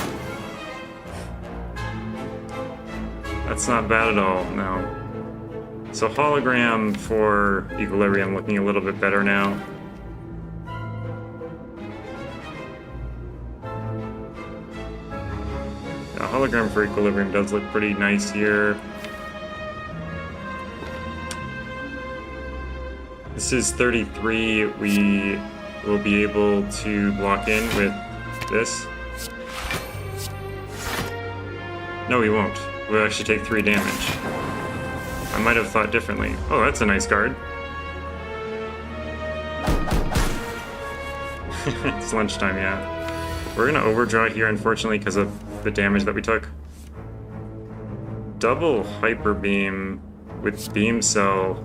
That's not bad at all, no. So hologram for equilibrium looking a little bit better now. Yeah, hologram for equilibrium does look pretty nice here. This is 33. We we'll be able to block in with this. No, we won't. We'll actually take 3 damage. I might have thought differently. Oh, that's a nice card. It's lunchtime, yeah. We're gonna overdraw here, unfortunately, because of the damage that we took. Double Hyper Beam with Beam Cell.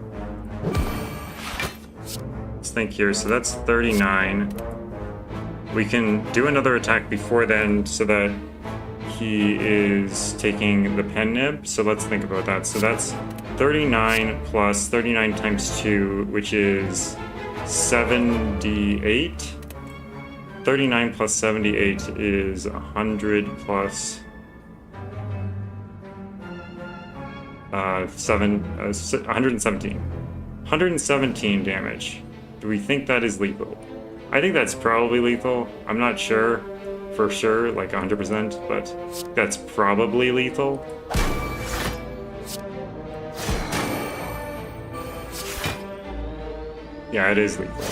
Let's think here. So that's 39. We can do another attack before then so that he is taking the Pen Nib. So let's think about that. So that's 39 plus 39 times 2, which is 78. 39 plus 78 is 100 plus 117. 117 damage. Do we think that is lethal? I think that's probably lethal. I'm not sure for sure, like 100%, but that's probably lethal. Yeah, it is lethal.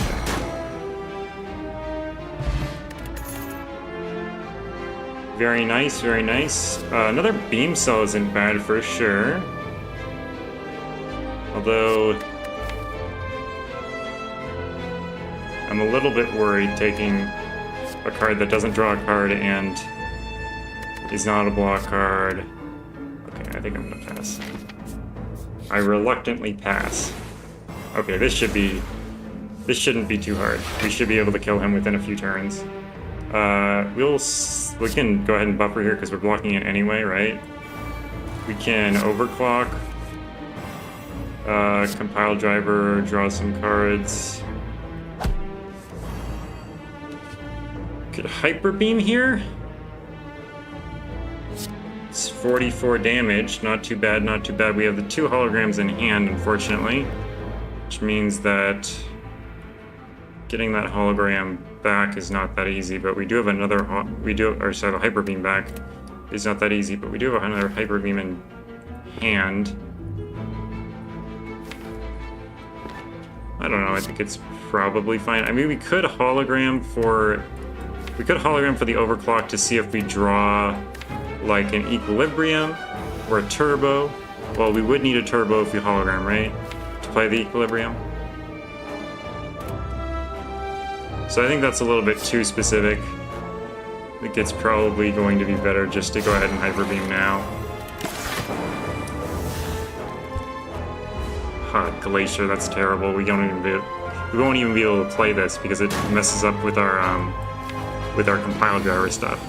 Very nice, very nice. Another Beam Cell isn't bad for sure. Although, I'm a little bit worried taking a card that doesn't draw a card and is not a block card. Okay, I think I'm gonna pass. I reluctantly pass. Okay, this shouldn't be too hard. We should be able to kill him within a few turns. We can go ahead and buffer here because we're blocking it anyway, right? We can overclock. Compile driver, draw some cards. Could Hyper Beam here? It's 44 damage, not too bad, not too bad. We have the 2 holograms in hand, unfortunately, which means that getting that hologram back is not that easy, but we do have another, the Hyper Beam back is not that easy, but we do have another Hyper Beam in hand. I don't know, I think it's probably fine. I mean, we could hologram for the overclock to see if we draw like an Equilibrium or a Turbo. Well, we would need a Turbo if we hologram, right? To play the Equilibrium. So I think that's a little bit too specific. I think it's probably going to be better just to go ahead and Hyper Beam now. Glacier, that's terrible. We won't even be able to play this because it messes up with our compile driver stuff.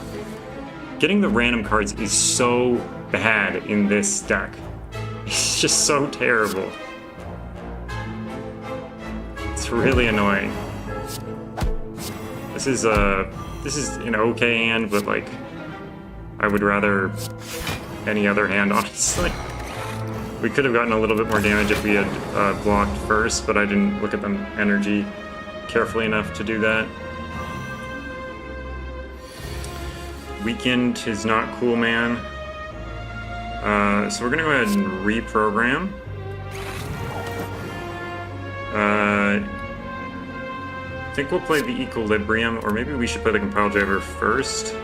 Getting the random cards is so bad in this deck. It's just so terrible. It's really annoying. This is an okay hand, but like I would rather any other hand, honestly. We could have gotten a little bit more damage if we had blocked first, but I didn't look at the energy carefully enough to do that. Weakened is not cool, man. So we're gonna go ahead and reprogram. I think we'll play the Equilibrium, or maybe we should play the compile driver first.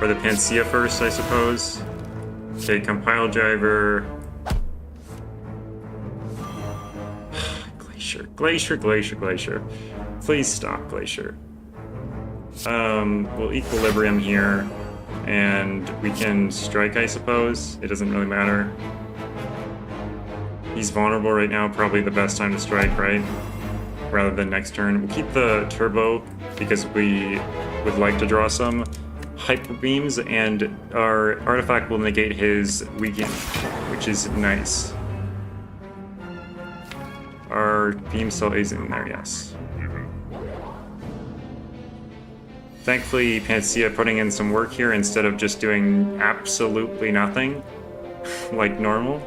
Or the Panacea first, I suppose. Okay, compile driver. Glacier. Please stop, Glacier. We'll Equilibrium here, and we can strike, I suppose. It doesn't really matter. He's vulnerable right now, probably the best time to strike, right? Rather than next turn. We'll keep the Turbo because we would like to draw some Hyper Beams, and our artifact will negate his weaken, which is nice. Our Beam Cell is in there, yes. Thankfully, Panacea putting in some work here instead of just doing absolutely nothing, like normal.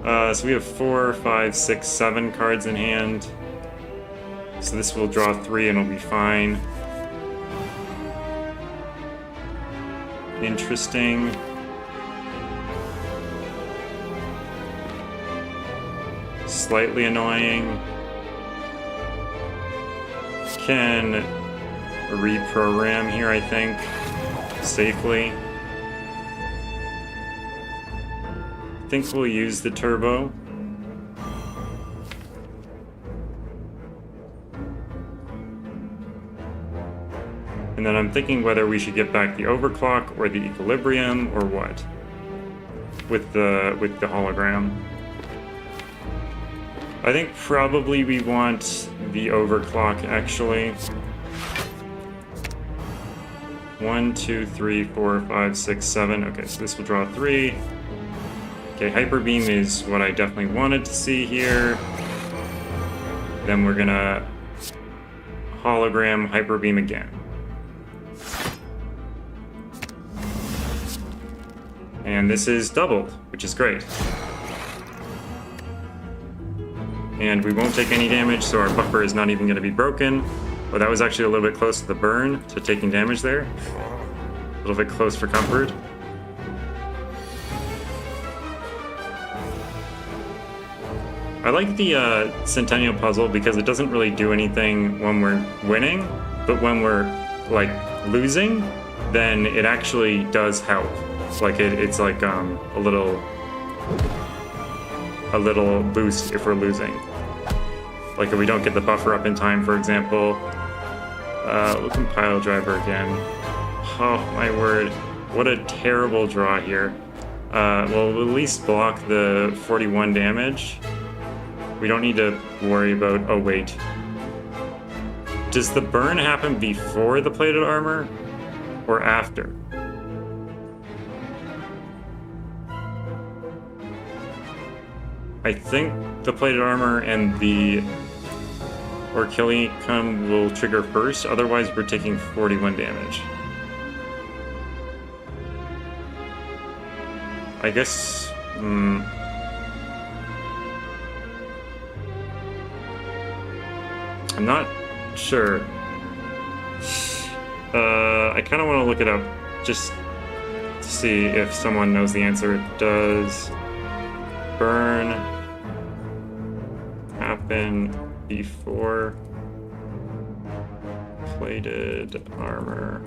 So we have 4, 5, 6, 7 cards in hand. So this will draw 3 and it'll be fine. Interesting. 6, slightly annoying. Can reprogram here, I think, safely. I think we'll use the turbo. And then I'm thinking whether we should get back the overclock or the equilibrium or what with the hologram. I think probably we want the overclock actually. 1, 2, 3, 4, 5, 6, 7. Okay, so this will draw 3. Okay, Hyper Beam is what I definitely wanted to see here. Then we're gonna hologram Hyper Beam again. And this is doubled, which is great. And we won't take any damage, so our buffer is not even going to be broken. Well, that was actually a little bit close to the burn, to taking damage there. A little bit close for comfort. I like the Centennial puzzle because it doesn't really do anything when we're winning, but when we're, like, losing, then it actually does help. Like it's like a little boost if we're losing. Like if we don't get the buffer up in time, for example. We'll compile driver again. Oh my word, what a terrible draw here. Well, we'll at least block the 41 damage. We don't need to worry about. Oh wait, does the burn happen before the plated armor or after? I think the plated armor and the Orchilium will trigger first, otherwise we're taking 41 damage. I guess... I'm not sure. I kind of want to look it up just to see if someone knows the answer. Does burn happen before plated armor?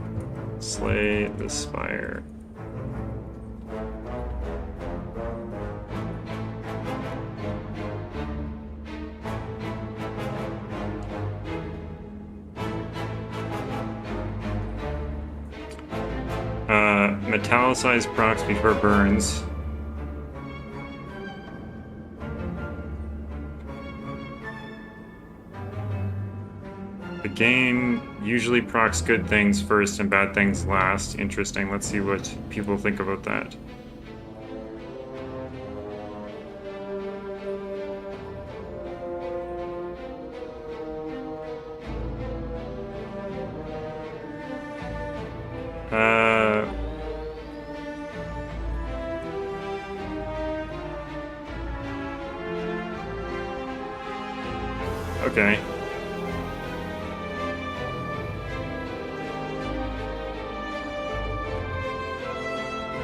Slay the Spire. Metallicized procs before burns. The game usually procs good things first and bad things last. Interesting. Let's see what people think about that. Okay.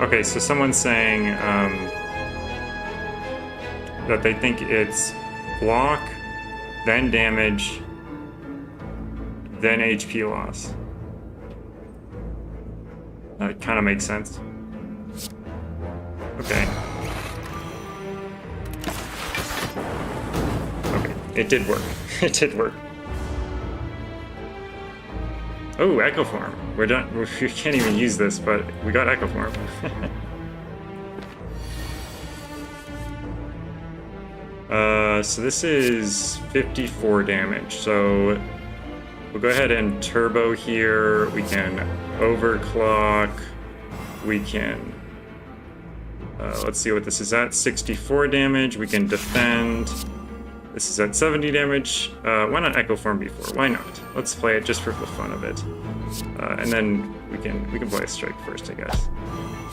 Okay, so someone's saying that they think it's block, then damage, then HP loss. That kind of makes sense. Okay. Okay, it did work. It did work. Oh, Echo Form. We're done. We can't even use this, but we got Echo Form. So this is 54 damage. So we'll go ahead and turbo here. We can overclock. We can... let's see what this is at. 64 damage. We can defend. This is at 70 damage. Why not Echo Form before? Why not? Let's play it just for the fun of it. And then we can play a strike first, I guess.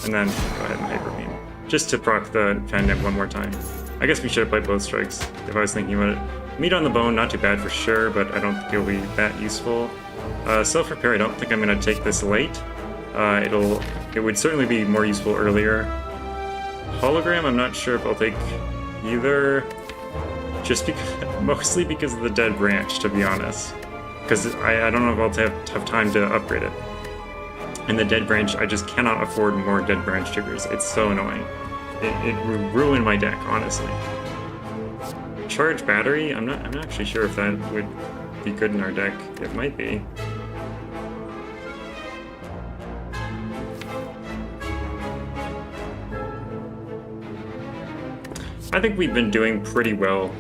And then go ahead and Hyper Beam. Just to proc the pendant one more time. I guess we should have played both strikes if I was thinking about it. Meat on the Bone, not too bad for sure, but I don't think it'll be that useful. Self-repair, I don't think I'm gonna take this late. It would certainly be more useful earlier. Hologram, I'm not sure if I'll take either. Just because, mostly because of the dead branch, to be honest. Because I don't know if I'll have time to upgrade it. And the dead branch, I just cannot afford more dead branch triggers. It's so annoying. It would ruin my deck, honestly. Charge battery? I'm not actually sure if that would be good in our deck. It might be. I think we've been doing pretty well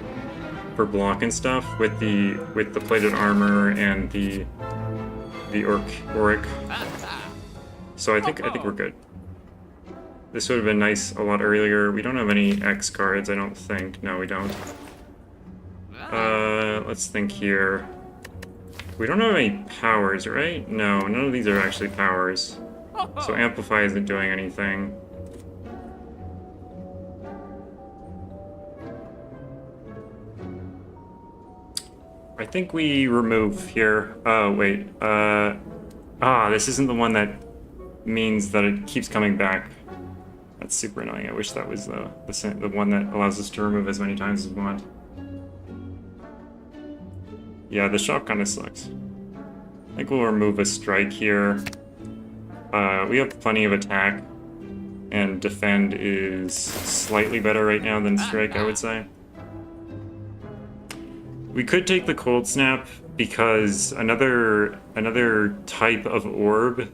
for block and stuff with the plated armor and the auric. So I think we're good. This would have been nice a lot earlier. We don't have any X cards, I don't think. No, we don't. Let's think here. We don't have any powers, right? No, none of these are actually powers. So Amplify isn't doing anything. I think we remove here. Oh, wait. This isn't the one that means that it keeps coming back. That's super annoying. I wish that was the one that allows us to remove as many times as we want. Yeah, the shop kind of sucks. I think we'll remove a strike here. We have plenty of attack, and defend is slightly better right now than strike, I would say. We could take the cold snap because another type of orb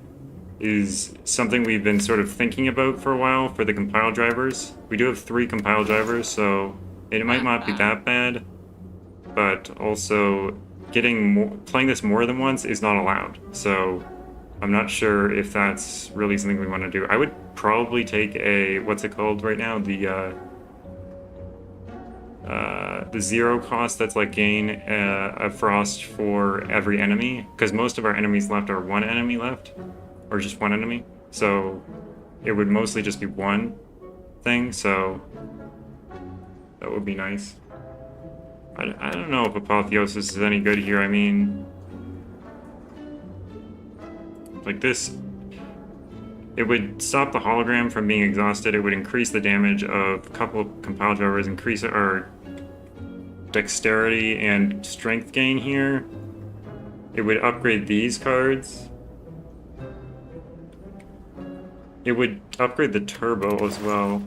is something we've been sort of thinking about for a while for the compile drivers. We do have 3 compile drivers, so it might not be that bad, but also playing this more than once is not allowed. So I'm not sure if that's really something we want to do. I would probably take a, what's it called right now? The 0 cost that's like gain a frost for every enemy, because most of our enemies left are 1 enemy left, or just 1 enemy. So it would mostly just be 1 thing, so that would be nice. I don't know if Apotheosis is any good here. I mean, like this, it would stop the hologram from being exhausted. It would increase the damage of a couple of compile drivers, increase our dexterity and strength gain here. It would upgrade these cards. It would upgrade the turbo as well.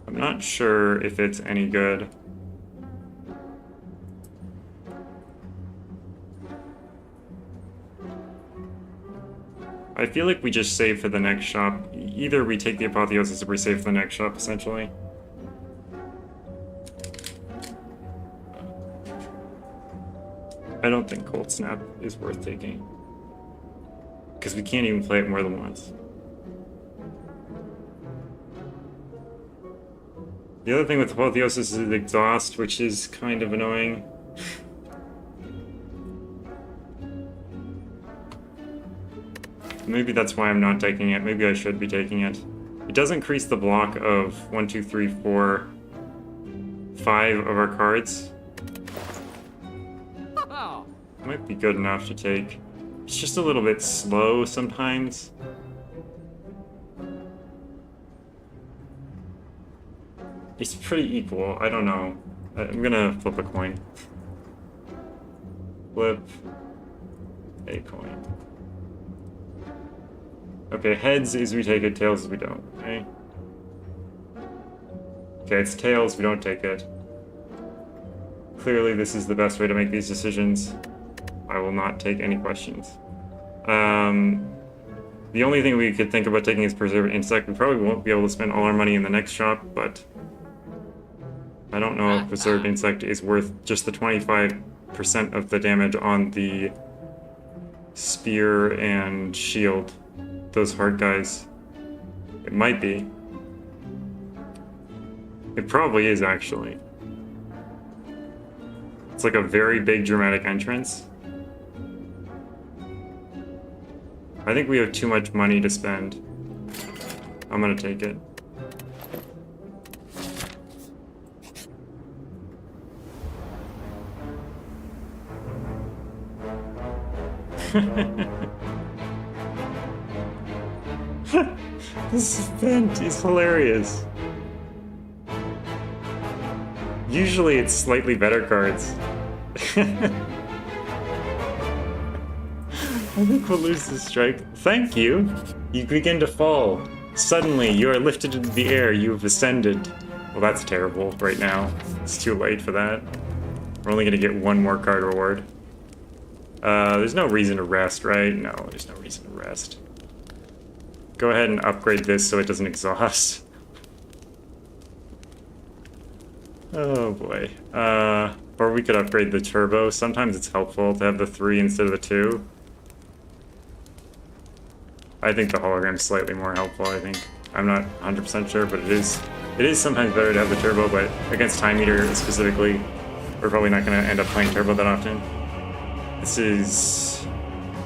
I'm not sure if it's any good. I feel like we just save for the next shop. Either we take the Apotheosis or we save for the next shop, essentially. I don't think Cold Snap is worth taking, because we can't even play it more than once. The other thing with Apotheosis is exhaust, which is kind of annoying. Maybe that's why I'm not taking it. Maybe I should be taking it. It does increase the block of 1, 2, 3, 4, 5 of our cards. Might be good enough to take. It's just a little bit slow sometimes. It's pretty equal. I don't know. I'm gonna flip a coin. Flip a coin. Okay, heads is we take it, tails is we don't. Okay. Okay, it's tails, we don't take it. Clearly this is the best way to make these decisions. I will not take any questions. The only thing we could think about taking is Preserve Insect. We probably won't be able to spend all our money in the next shop, but I don't know if Preserved Insect is worth just the 25% of the damage on the spear and shield. Those hard guys. It might be. It probably is, actually. It's like a very big dramatic entrance. I think we have too much money to spend. I'm gonna take it. This event is hilarious. Usually it's slightly better cards. I think we'll lose this strike. Thank you. You begin to fall. Suddenly, you are lifted into the air. You have ascended. Well, that's terrible right now. It's too late for that. We're only going to get one more card reward. There's no reason to rest, right? No, there's no reason to rest. Go ahead and upgrade this so it doesn't exhaust. Oh boy. Or we could upgrade the turbo. Sometimes it's helpful to have the 3 instead of the 2. I think the hologram's slightly more helpful, I think. I'm not 100% sure, but it is sometimes better to have the turbo, but against Time Eater specifically, we're probably not going to end up playing turbo that often. This is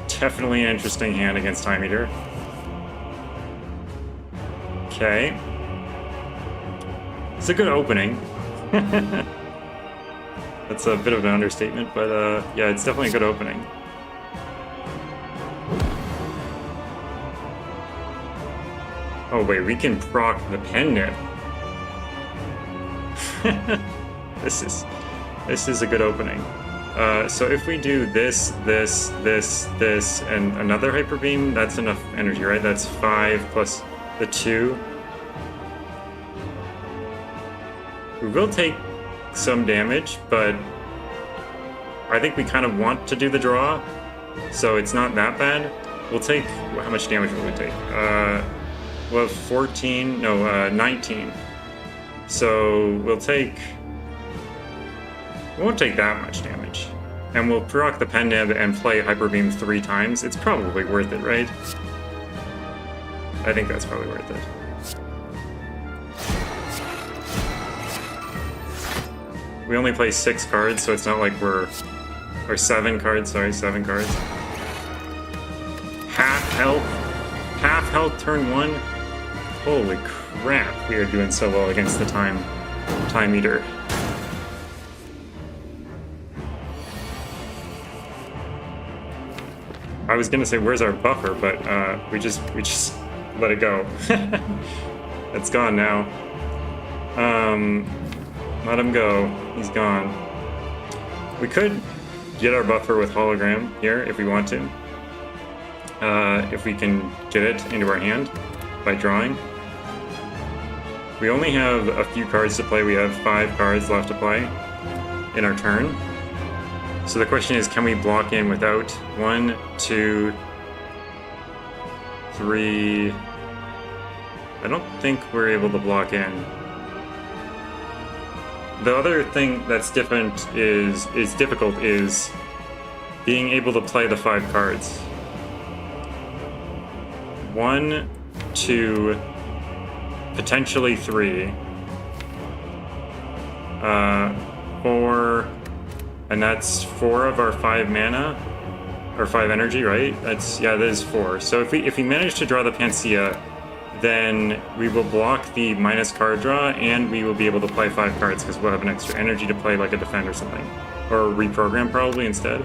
definitely an interesting hand against Time Eater. Okay. It's a good opening. That's a bit of an understatement, but yeah, it's definitely a good opening. Oh wait, we can proc the pen nib. This is a good opening. So if we do this, and another Hyper Beam, that's enough energy, right? That's 5 plus the 2. We will take some damage, but I think we kind of want to do the draw, so it's not that bad. We'll take... How much damage will we take? We'll have 14... No, 19. So we'll take... We won't take that much damage. And we'll proc the Pen Nib and play Hyper Beam 3 times. It's probably worth it, right? I think that's probably worth it. We only play 6 cards, so it's not like we're... Or 7 cards, sorry, 7 cards. Half health. Half health turn 1. Holy crap, we are doing so well against the Time Eater. I was gonna say, where's our buffer, but we just let it go. It's gone now. Let him go. He's gone. We could get our buffer with hologram here if we want to. If we can get it into our hand by drawing. We only have a few cards to play. We have 5 cards left to play in our turn. So the question is, can we block in without 1, 2, 3... I don't think we're able to block in. The other thing that's different is difficult is being able to play the 5 cards. 1, 2, potentially 3, 4, and that's 4 of our 5 mana, or 5 energy, right? That's, yeah, that is 4. So if we manage to draw the Panacea, then we will block the minus card draw, and we will be able to play 5 cards because we'll have an extra energy to play like a defend or something, or reprogram probably instead.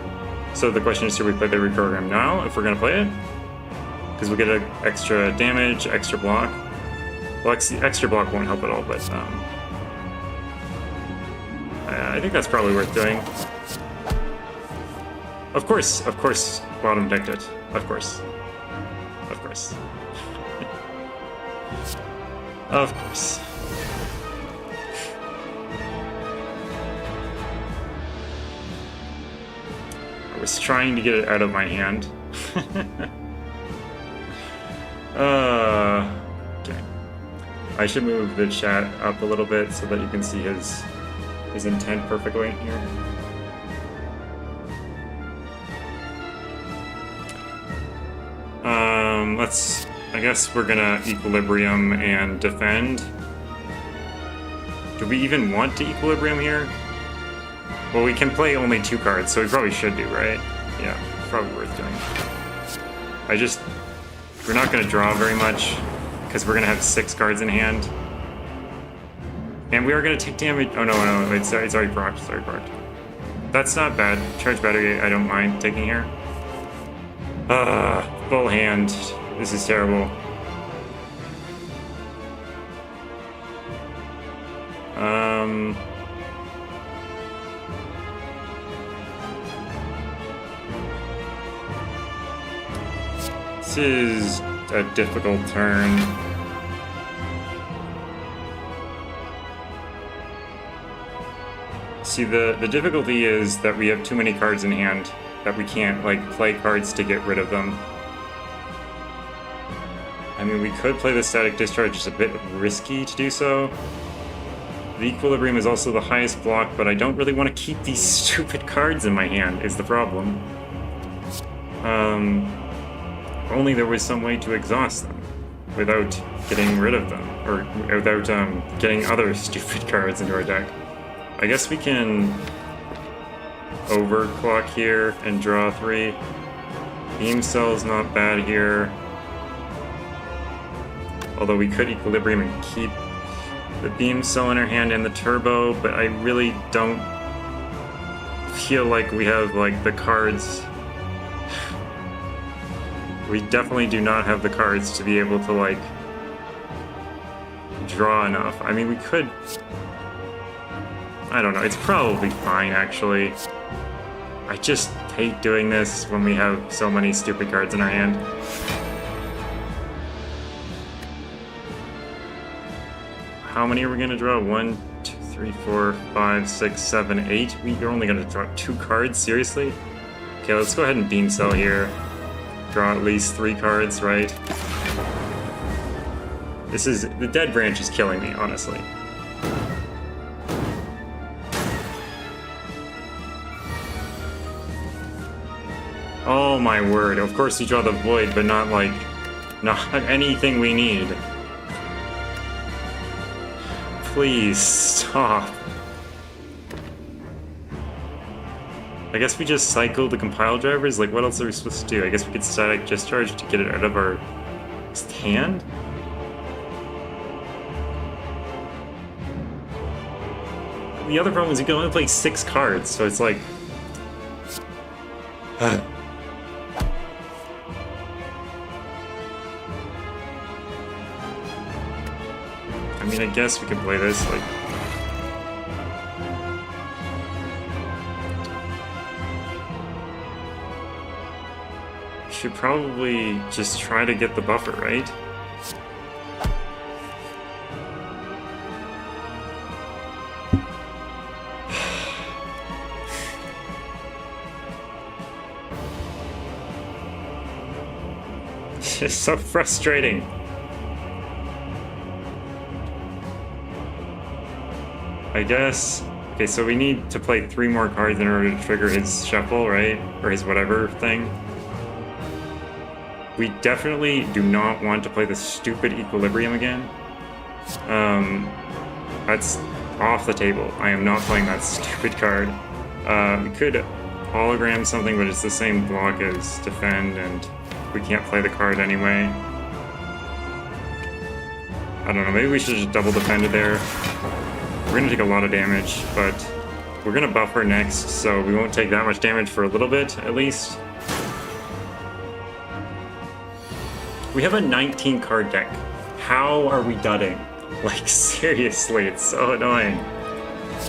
So the question is, should we play the reprogram now if we're gonna play it? Because we get an extra damage, extra block. Well, extra block won't help at all, but I think that's probably worth doing. Of course, bottom decked it. Of course. Of course. Of course. I was trying to get it out of my hand. Okay. I should move the chat up a little bit so that you can see his intent perfectly here. I guess we're gonna equilibrium and defend. Do we even want to equilibrium here? Well, we can play only 2 cards, so we probably should do, right? Yeah, probably worth doing. We're not gonna draw very much, because we're gonna have 6 cards in hand. And we are gonna take damage. Oh no, it's already procced, it's already procced. That's not bad. Charge battery, I don't mind taking here. Full hand. This is terrible. This is a difficult turn. See, the difficulty is that we have too many cards in hand, that we can't, like, play cards to get rid of them. I mean, we could play the Static Discharge, it's a bit risky to do so. The Equilibrium is also the highest block, but I don't really want to keep these stupid cards in my hand, is the problem. Only there was some way to exhaust them without getting rid of them, or without getting other stupid cards into our deck. I guess we can overclock here and draw 3. Beam Cell's not bad here. Although we could Equilibrium and keep the Beam Cell in our hand and the Turbo, but I really don't feel like we have, like, the cards. We definitely do not have the cards to be able to, like, draw enough. I mean, we could... I don't know, it's probably fine, actually. I just hate doing this when we have so many stupid cards in our hand. How many are we gonna draw? 1, 2, 3, 4, 5, 6, 7, 8? We're only gonna draw 2 cards? Seriously? Okay, let's go ahead and Beam Cell here. Draw at least 3 cards, right? This is... the Dead Branch is killing me, honestly. Oh my word, of course you draw the Void, but not, like... not anything we need. Please, stop. I guess we just cycle the compile drivers? Like, what else are we supposed to do? I guess we could Static Discharge to get it out of our hand? The other problem is you can only play 6 cards, so it's like... I mean, I guess we could play this, like... Should probably just try to get the buffer, right? It's just so frustrating. I guess... Okay, so we need to play 3 more cards in order to trigger his shuffle, right? Or his whatever thing. We definitely do not want to play the stupid Equilibrium again. That's off the table. I am not playing that stupid card. We could hologram something, but it's the same block as Defend, and we can't play the card anyway. I don't know, maybe we should just double Defend it there. We're gonna take a lot of damage, but we're gonna buffer next, so we won't take that much damage for a little bit, at least. We have a 19 card deck. How are we dudding? Like, seriously, it's so annoying.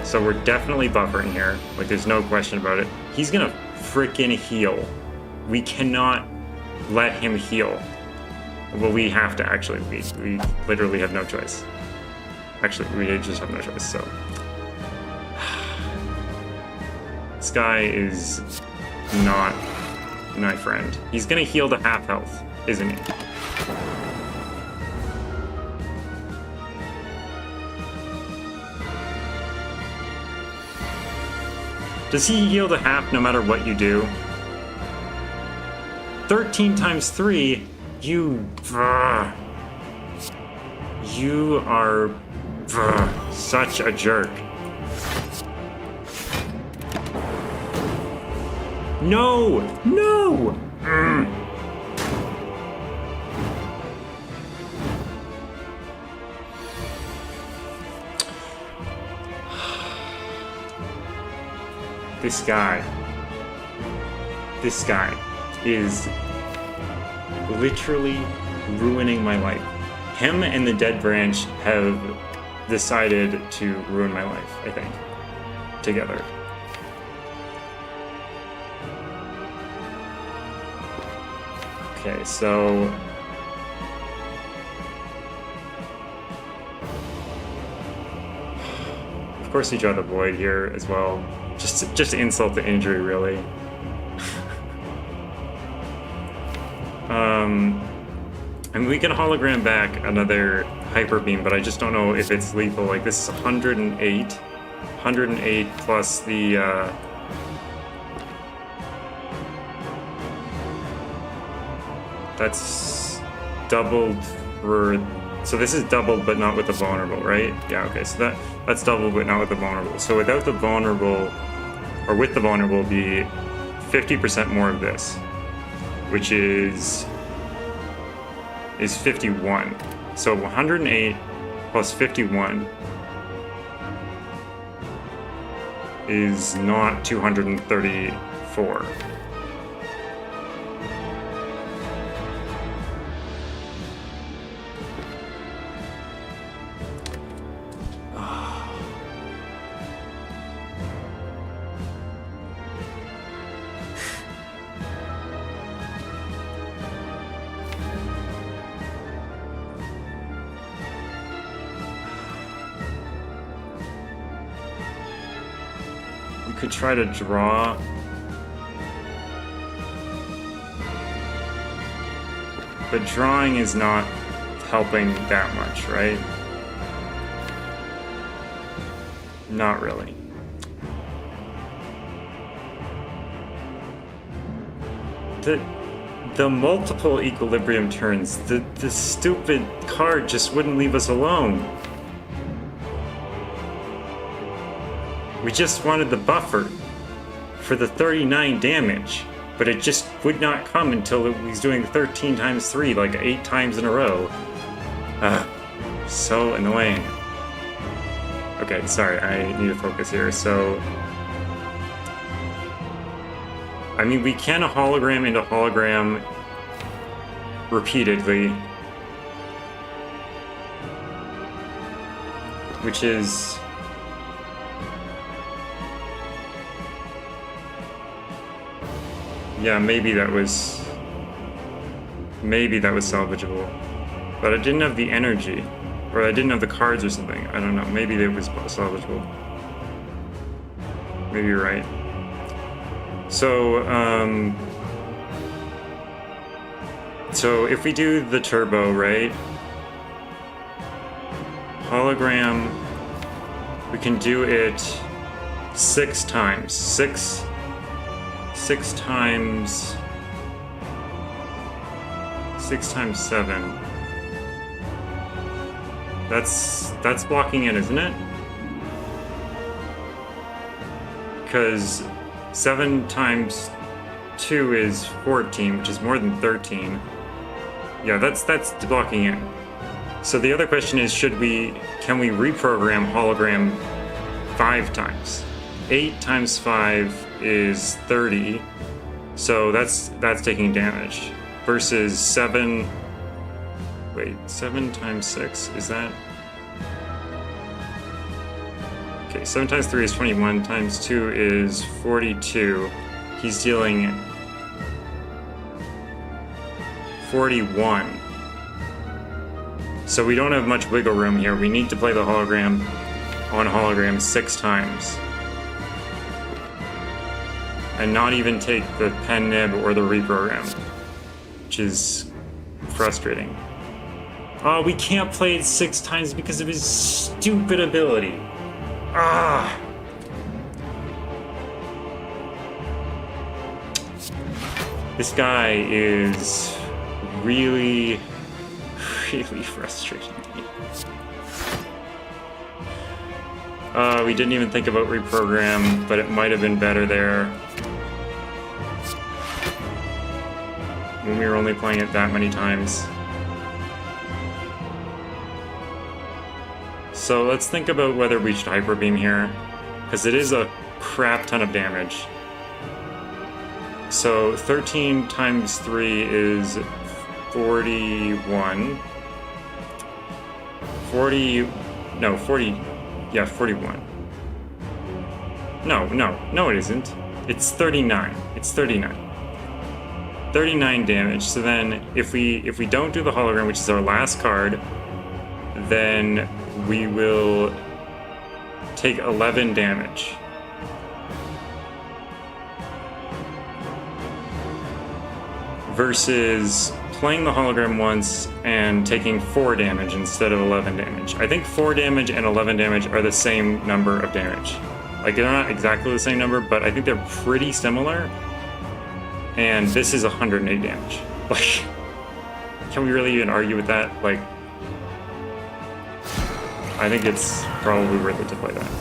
So we're definitely buffering here. Like, there's no question about it. He's gonna frickin' heal. We cannot let him heal. Well, we have to, actually. We literally have no choice. Actually, we just have no choice, so... This guy is not my friend. He's gonna heal to half health, isn't he? Does he heal to half no matter what you do? 13 times 3? You are such a jerk. No! No! This guy is literally ruining my life. Him and the Dead Branch have decided to ruin my life, I think, together. Okay, so... Of course you draw the Void here as well. Just to insult the injury, really. And we can hologram back another Hyper Beam, but I just don't know if it's lethal. Like, this is 108. 108 plus the... That's doubled for... So this is doubled, but not with the vulnerable, right? Yeah, okay, so that's doubled, but not with the vulnerable. So without the vulnerable, or with the vulnerable, will be 50% more of this, which is 51. So 108 plus 51 is not 234. Could try to draw. But drawing is not helping that much, right? Not really. The multiple equilibrium turns, the stupid card just wouldn't leave us alone. We just wanted the buffer for the 39 damage, but it just would not come until it was doing 13 times 3, like 8 times in a row. So annoying. Okay, sorry, I need to focus here. So, I mean, we can hologram into hologram repeatedly, which is... Yeah, maybe that was salvageable. But I didn't have the energy. Or I didn't have the cards or something. I don't know. Maybe it was salvageable. Maybe you're right. So, so if we do the turbo, right? Hologram, we can do it 6 times. 6 times 7. That's blocking in, isn't it? Because 7 times 2 is 14, which is more than 13. Yeah, that's blocking in. So the other question is, can we reprogram hologram 5 times? 8 times 5 is 30, so that's taking damage. Versus 7... Wait, 7 times 6, is that... Okay, 7 times 3 is 21, times 2 is 42. He's dealing 41. So we don't have much wiggle room here. We need to play the hologram on hologram 6 times. And not even take the pen nib or the reprogram, which is frustrating. Oh, we can't play it 6 times because of his stupid ability. Ah! This guy is really, really frustrating me. We didn't even think about reprogram, but it might have been better there. When we were only playing it that many times. So let's think about whether we should Hyper Beam here, because it is a crap ton of damage. So 13 times 3 is 41. 41. No, it isn't. It's 39. It's 39. 39 damage. So then if we don't do the hologram, which is our last card, then we will take 11 damage. Versus playing the hologram once and taking 4 damage instead of 11 damage. I think 4 damage and 11 damage are the same number of damage. Like, they're not exactly the same number, but I think they're pretty similar. And this is 108 damage. Like, can we really even argue with that? Like, I think it's probably worth it to play that.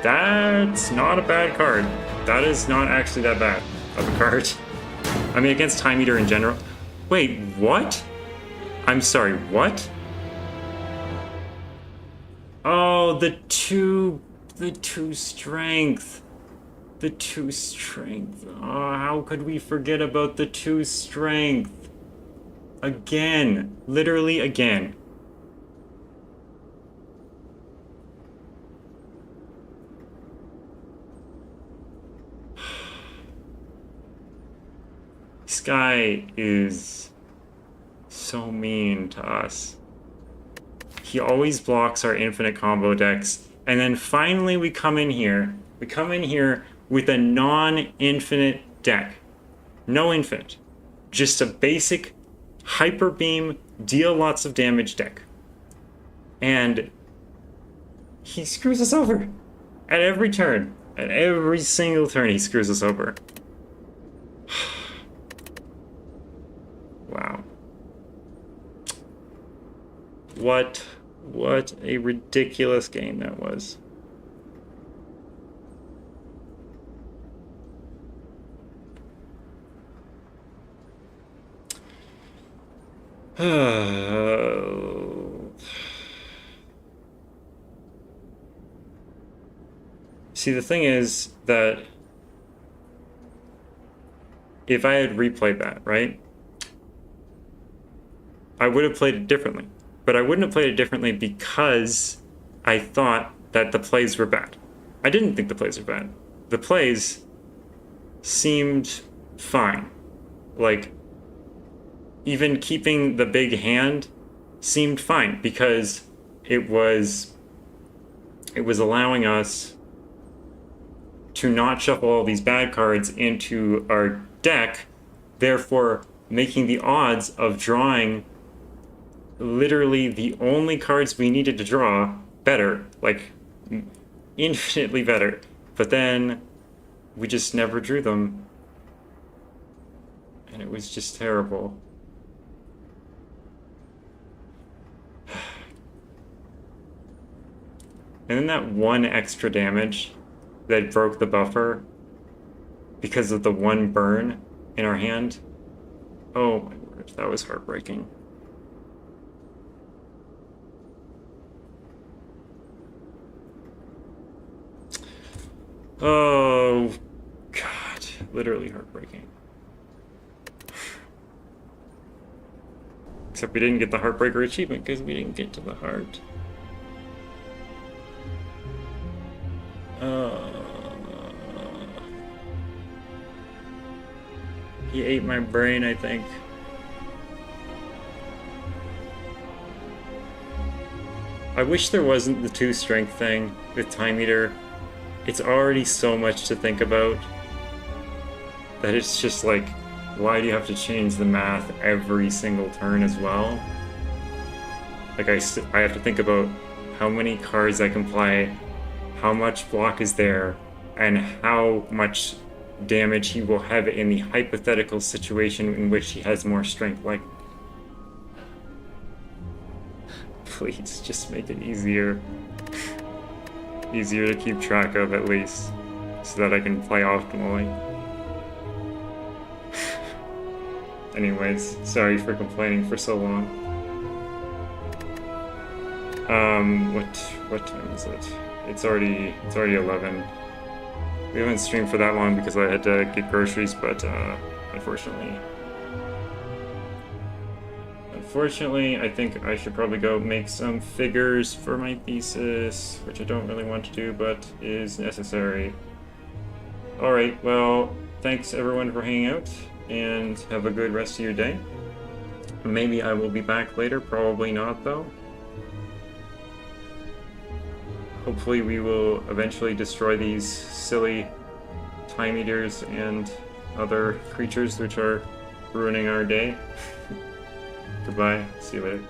That's not a bad card. That is not actually that bad of a card. I mean, against Time Eater in general. Wait, what? I'm sorry, what? Oh, the two strength. The 2 strength. Oh, how could we forget about the 2 strength? Again. Literally again. This guy is so mean to us. He always blocks our infinite combo decks, and then finally we come in here. We come in here with a non-infinite deck. No infinite. Just a basic Hyper Beam, deal lots of damage deck. And he screws us over. At every turn. At every single turn he screws us over. Wow. What a ridiculous game that was. See, the thing is that if I had replayed that, right? I would have played it differently. But I wouldn't have played it differently because I thought that the plays were bad. I didn't think the plays were bad. The plays seemed fine. Like, even keeping the big hand seemed fine because it was allowing us to not shuffle all these bad cards into our deck, therefore making the odds of drawing literally the only cards we needed to draw better, like infinitely better. But then we just never drew them, and it was just terrible. And then that one extra damage that broke the buffer because of the one burn in our hand. Oh my word, that was heartbreaking. Oh, God, literally heartbreaking. Except we didn't get the Heartbreaker achievement because we didn't get to the heart. He ate my brain, I think. I wish there wasn't the 2 strength thing with Time Eater. It's already so much to think about that it's just like, why do you have to change the math every single turn as well? Like, I have to think about how many cards I can play, how much block is there, and how much damage he will have in the hypothetical situation in which he has more strength. Like, please, just make it easier. Easier to keep track of, at least, so that I can play optimally. Anyways, sorry for complaining for so long. What time is it? It's already 11. We haven't streamed for that long because I had to get groceries, but unfortunately, I think I should probably go make some figures for my thesis, which I don't really want to do, but is necessary. Alright, well, thanks everyone for hanging out, and have a good rest of your day. Maybe I will be back later, probably not though. Hopefully we will eventually destroy these silly time eaters and other creatures which are ruining our day. Goodbye, see you later.